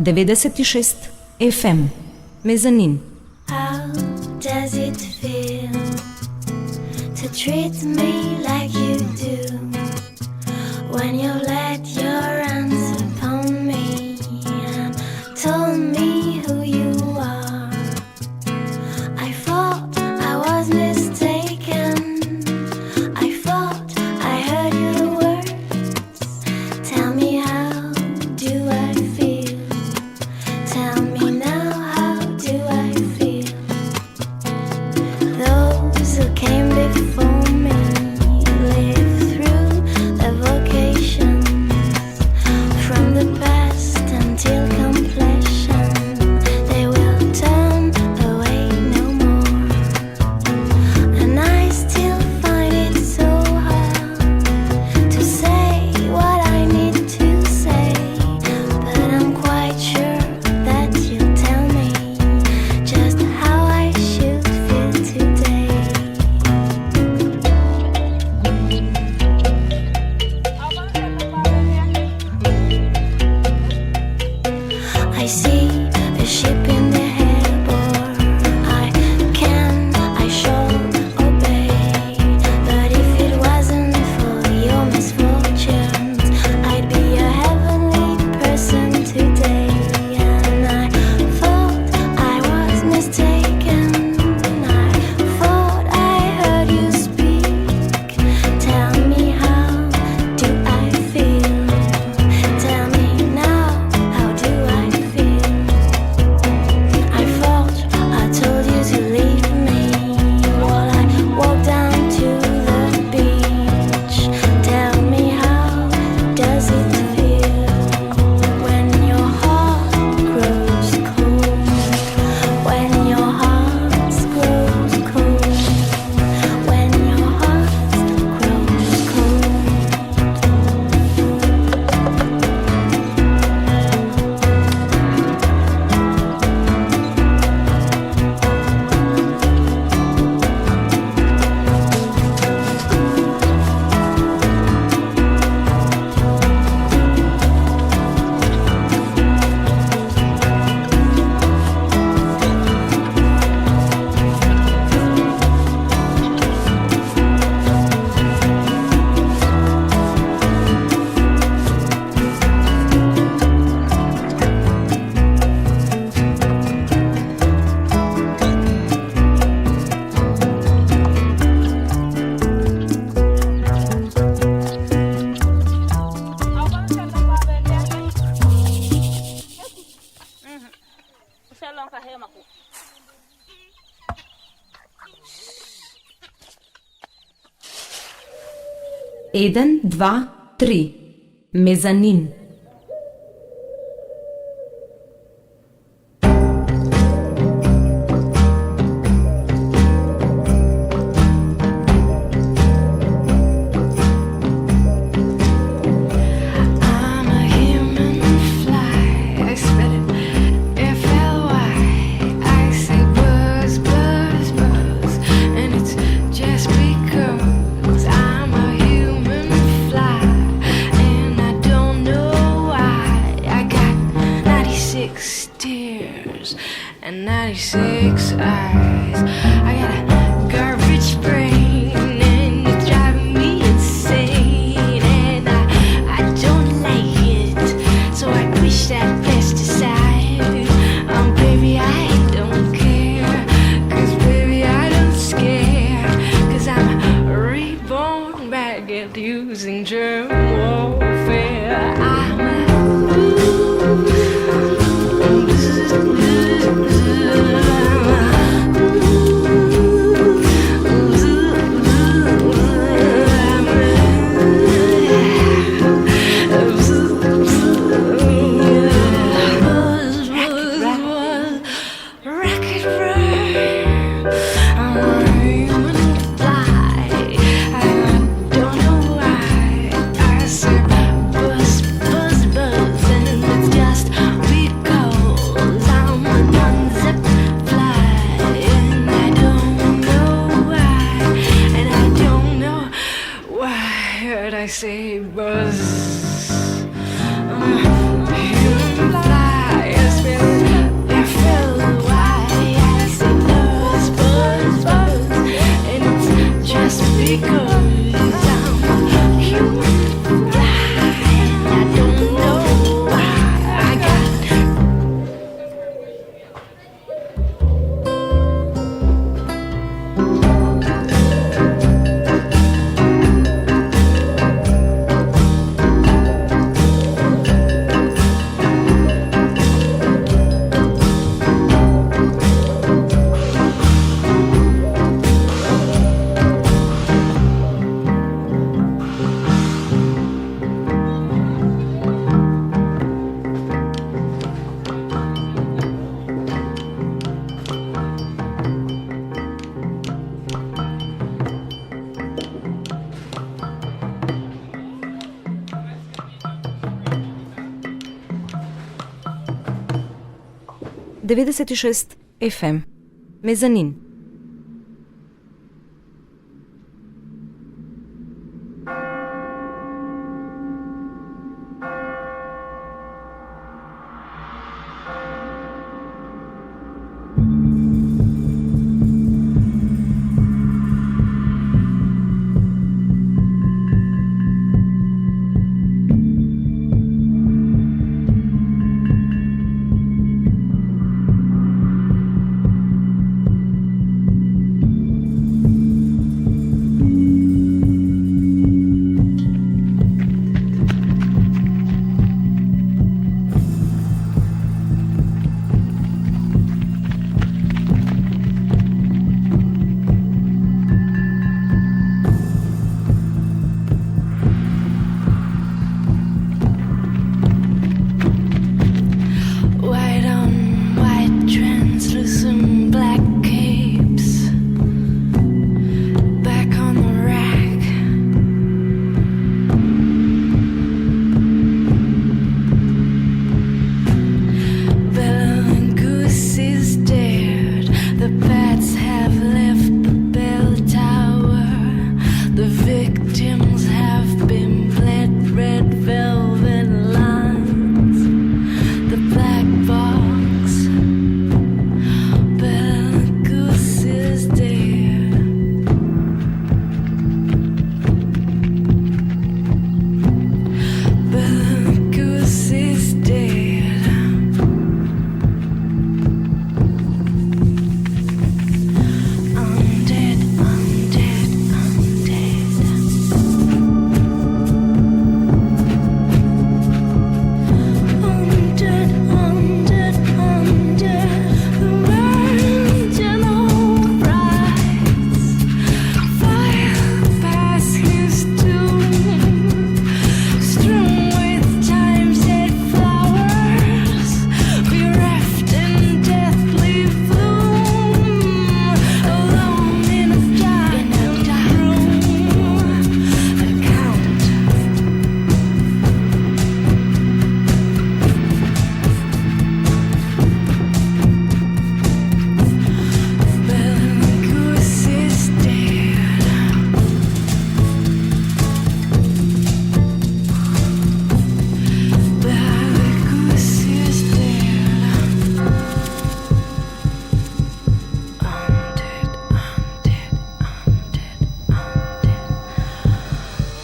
96 FM. Mezanin. How does it feel to treat me like you do when you let your hands upon me and told me who you are? I thought I was mistaken. I thought I heard your words. Tell me, how do I feel? Tell me now, how do I feel? Those who came before me lived through the vocations from the past until completion. They will turn away no more, and I still find it so hard to say what I need to say. But I'm quite sure that you'll tell me just how I should feel today. I see a ship in the harbor. I should obey. But if it wasn't for your misfortunes, I'd be a heavenly person today. And I thought I was mistaken. I thought I heard you speak. Tell me, how do I feel? Tell me now, how do I feel? I thought I told you to leave me while I walked down to the beach. Tell me, how does it feel when your heart grows cold? When your heart grows cold? When your heart grows cold? Eden, dva, tri. Mezanin. I'm a human fly. I spell it F-L-Y. I say buzz, buzz, buzz, and it's just because I'm a human fly, and I don't know why. I got 96 tears and 96 eyes. I got a garbage brain, and it's driving me insane, and I don't like it, so I push that pesticide. Baby, I don't care, 'cause baby, I don't scare, 'cause I'm reborn back at using germ warfare. I'm rocket run. I'm a human fly. I don't know why. I say buzz, buzz, buzz, and it's just because I'm a non-zip fly, and I don't know why, and I don't know why. Heard I say buzz. I'm a human fly. 'cause I'm human flying. I don't know why I got Devedeset i šest FM. Mezanin. white on white, translucent black capes. Back on the rack. Bella and Goose is dead. The bats have left the bell tower. The victims have been bled, red velvet lines. The black box. Bella Goose is dead. Bella Goose is dead. I'm dead, I'm dead, I'm dead. I'm dead, I'm dead, I'm dead. The virgin brides file past his tomb, strewn with time-set flowers, bereft in deathly bloom, alone in a dark room. The count. Bella Goose is dead. Bella Goose is dead. I'm dead, I'm dead, I'm dead, I'm dead. Oh,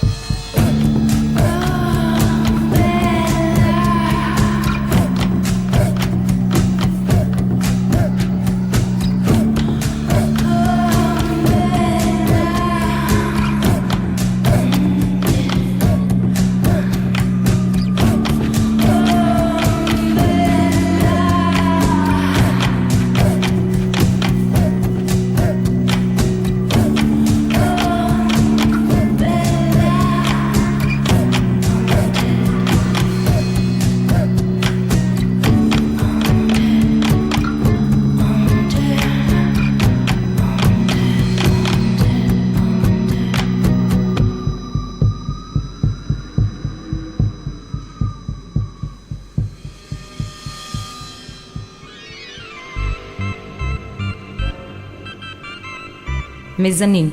Mezanin.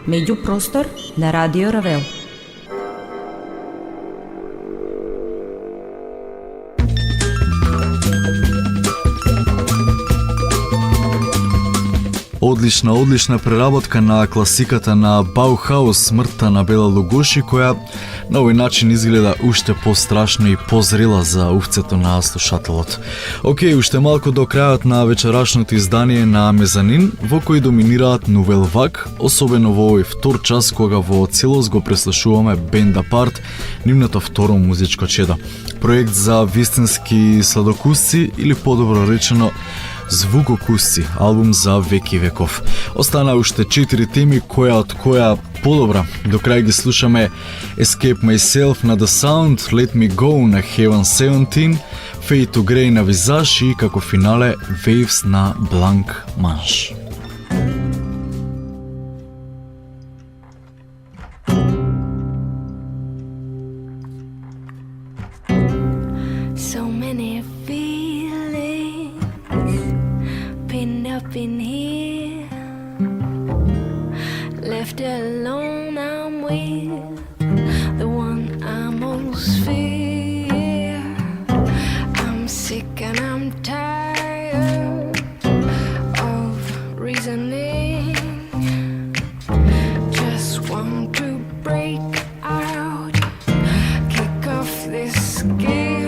Međuprostor na Radio Ravel. Одлична преработка на класиката на Баухаус, Смртта на Бела Лугоши, која на овој начин изгледа уште пострашно и позрела за увцето на слушателот. Океј, уште малку до крајот на вечерашното издание на Мезанин, во кој доминираат Новел Вак, особено во овој втор час кога во целост го преслушуваме Band Apart, нивното второ музичко чедо. Проект за вистински сладокусци или подобро речено звукокусци, албум за веки веков. Остана уште 4 теми, која од која подобра. До крај ги слушаме Escape Myself на The Sound, Let Me Go на Heaven 17, Fade to Grey на Visage и како финале Waves на Blanc Manche. So many feelings pinned up in here. Left alone, I'm with the one I most fear. I'm sick and I'm tired of reasoning. Just want to break out, kick off this game.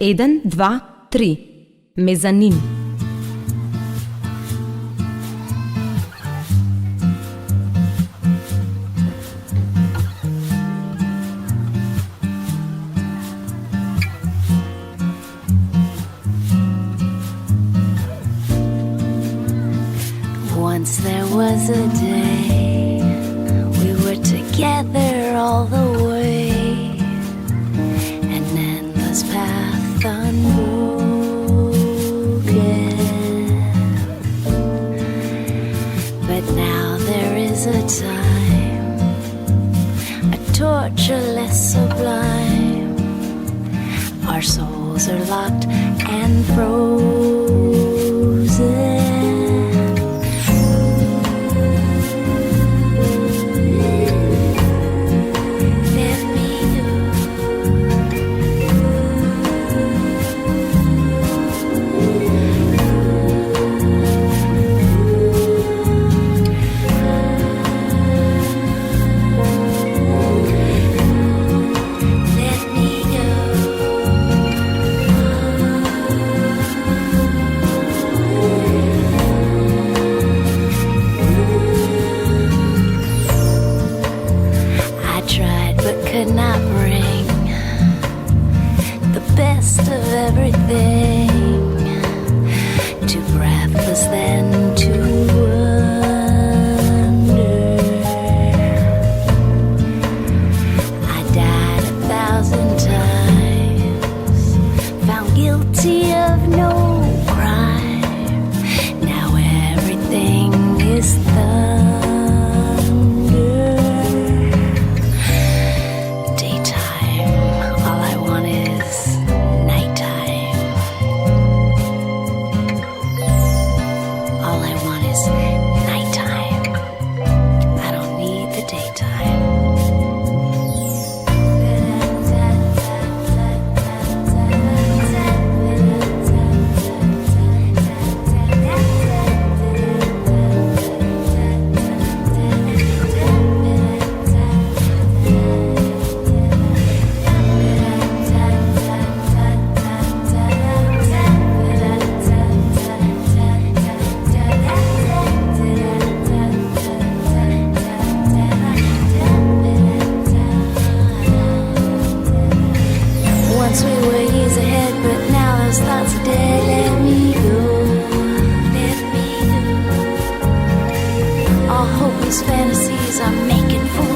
Еден, два, три. Мезанин. Once there was a day we were together all the way, an endless path unbroken.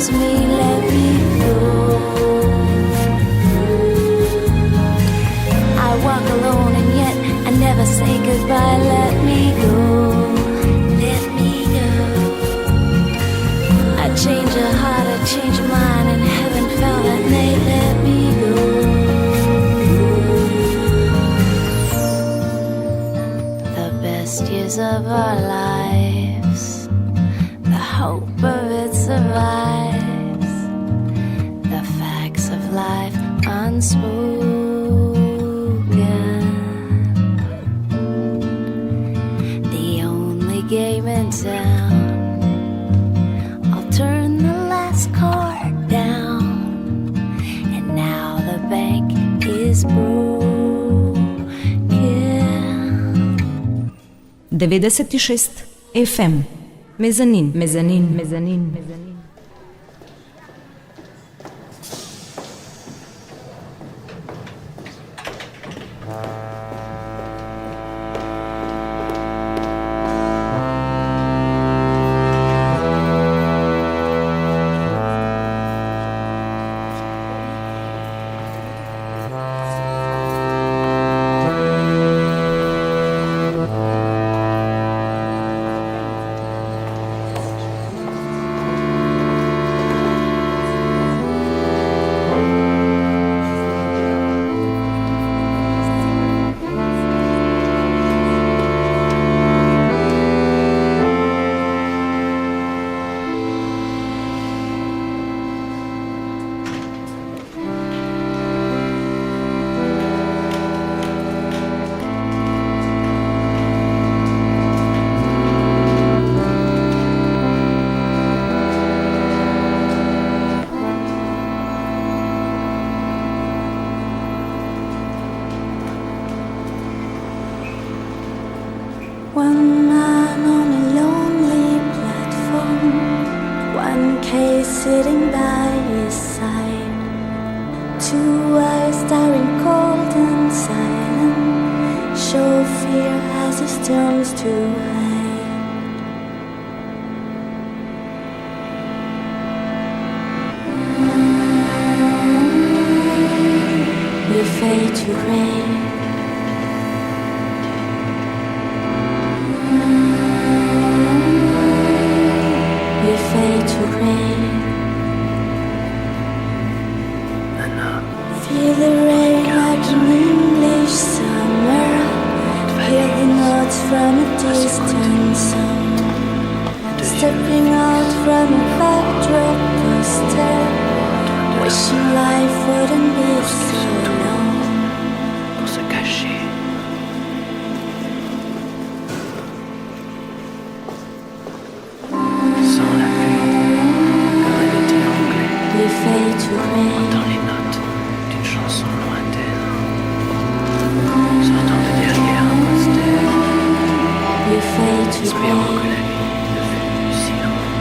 tells me let me go. I walk alone and yet I never say goodbye. Let me go. Let me go. I change a heart, I change a mind, and heaven felt that they let me go. The best years of our lives, the hope of it survives, the facts of life unspoken. The only game in town, I'll turn the last card down, and now the bank is broken. 96 FM. Мезанин, мезанин, мезанин, мезанин. One man on a lonely platform, one case sitting by his side, two eyes staring cold and silent, show fear as he turns to hide. We fade to gray. We fade to gray. Feel the rain like an English summer. Hear the notes from a distant song. Stepping out from a backdrop poster, wishing life wouldn't be so long. Pour se cacher. Sans la pluie, comme un été anglais. We fade to gray. Dans les notes d'une chanson lointaine, sortant de derrière un poster, We fade to espérant que gray. la vie ne fût plus si longue.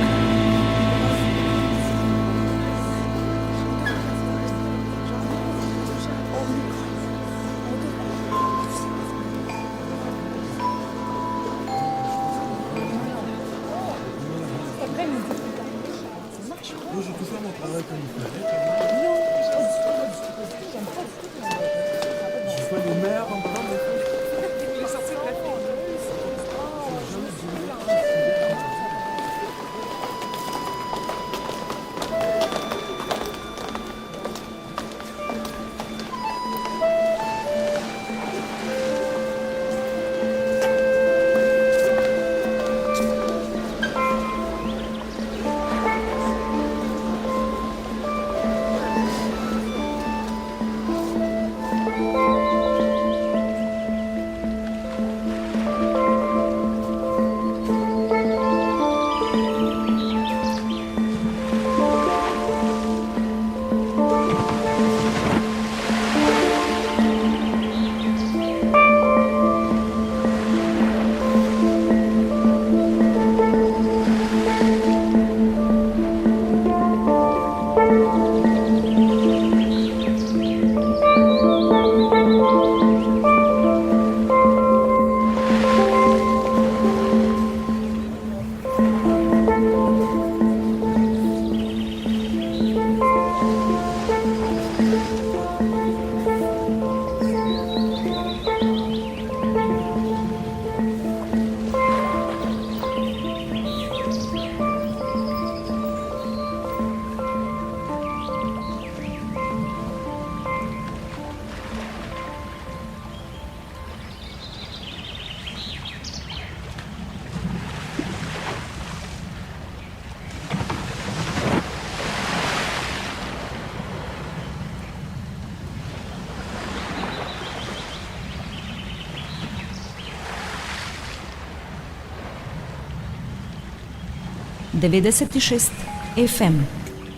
96 FM.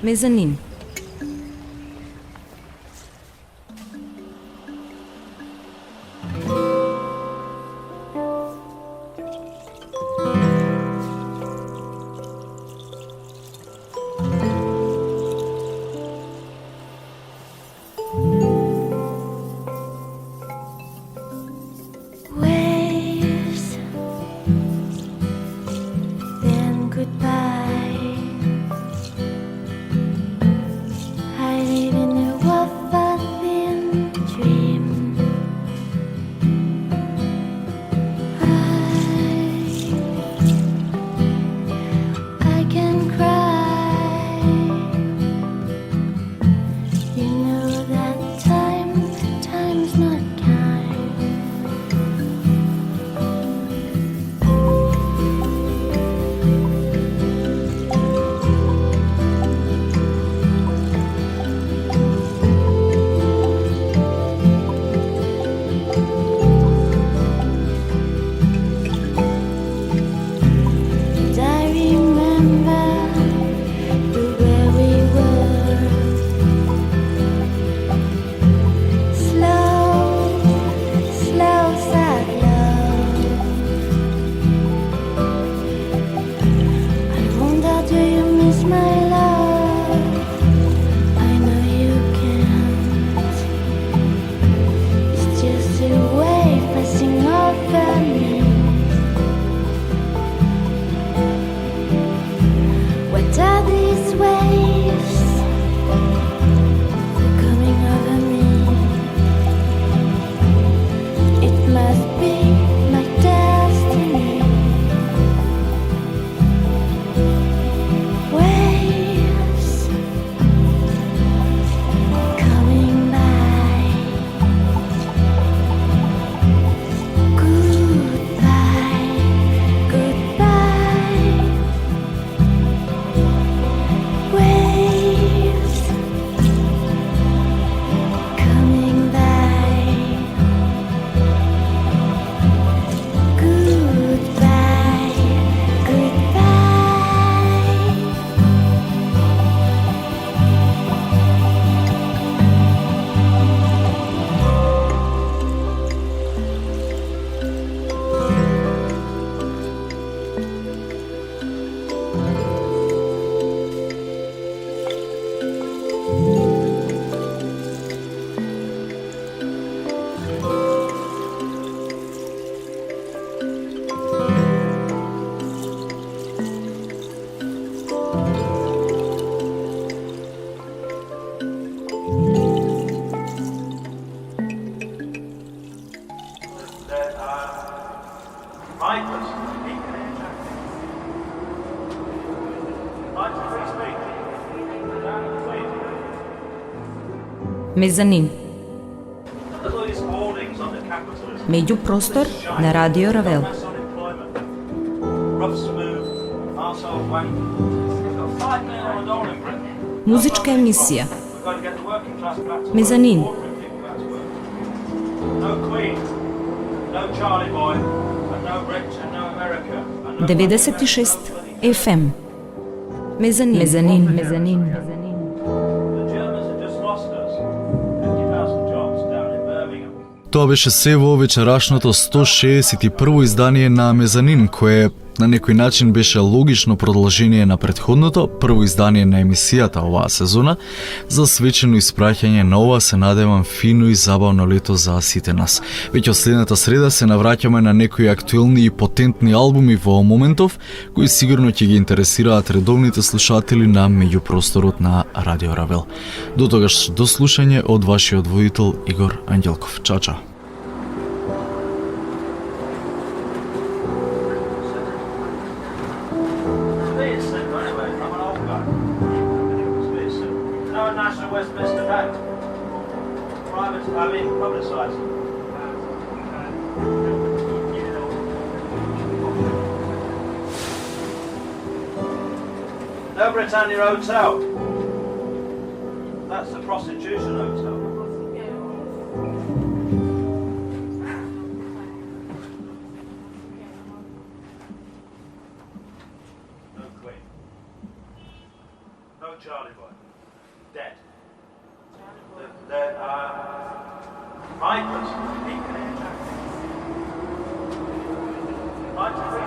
Мезанин. Waves, then goodbye. I live in a waffling dream. I can cry. You know that time's not kind. And I remember where we were. Slow, sad love. I wonder, do you miss my love? I know you can't. It's just a wave passing over me. What are these waves? They're coming over me. It must be my destiny. Waves coming by. Goodbye, goodbye. Waves coming by. Goodbye, goodbye. Мезанин. Меѓупростор на Радио Равел. Музичка емисија. Мезанин. No Charlie Boy, and no Rich, and no America, and no 96 FM. Мезанин. Мезанин. Мезанин. The Germans have just lost us 50,000 jobs down in Birmingham. Тоа беше се во вечерашното 161-во издание на Мезанин, кое на некој начин беше логично продолжение на претходното, прво издание на емисијата оваа сезона. За свечено испраќање на ова се надевам фино и забавно лето за сите нас. Веќе од следната среда се навраќаме на некои актуелни и потентни албуми во моментов, кои сигурно ќе ги интересираат редовните слушатели на меѓупросторот на Радио Равел. До тогаш до слушање од вашиот водител Игор Ангелков. Чао, чао. Westminster Bank. Private, publicised. No Britannia Hotel. That's the prostitution hotel. No Queen. Charlie Boy. Dead. There are 5 persons. 5 persons.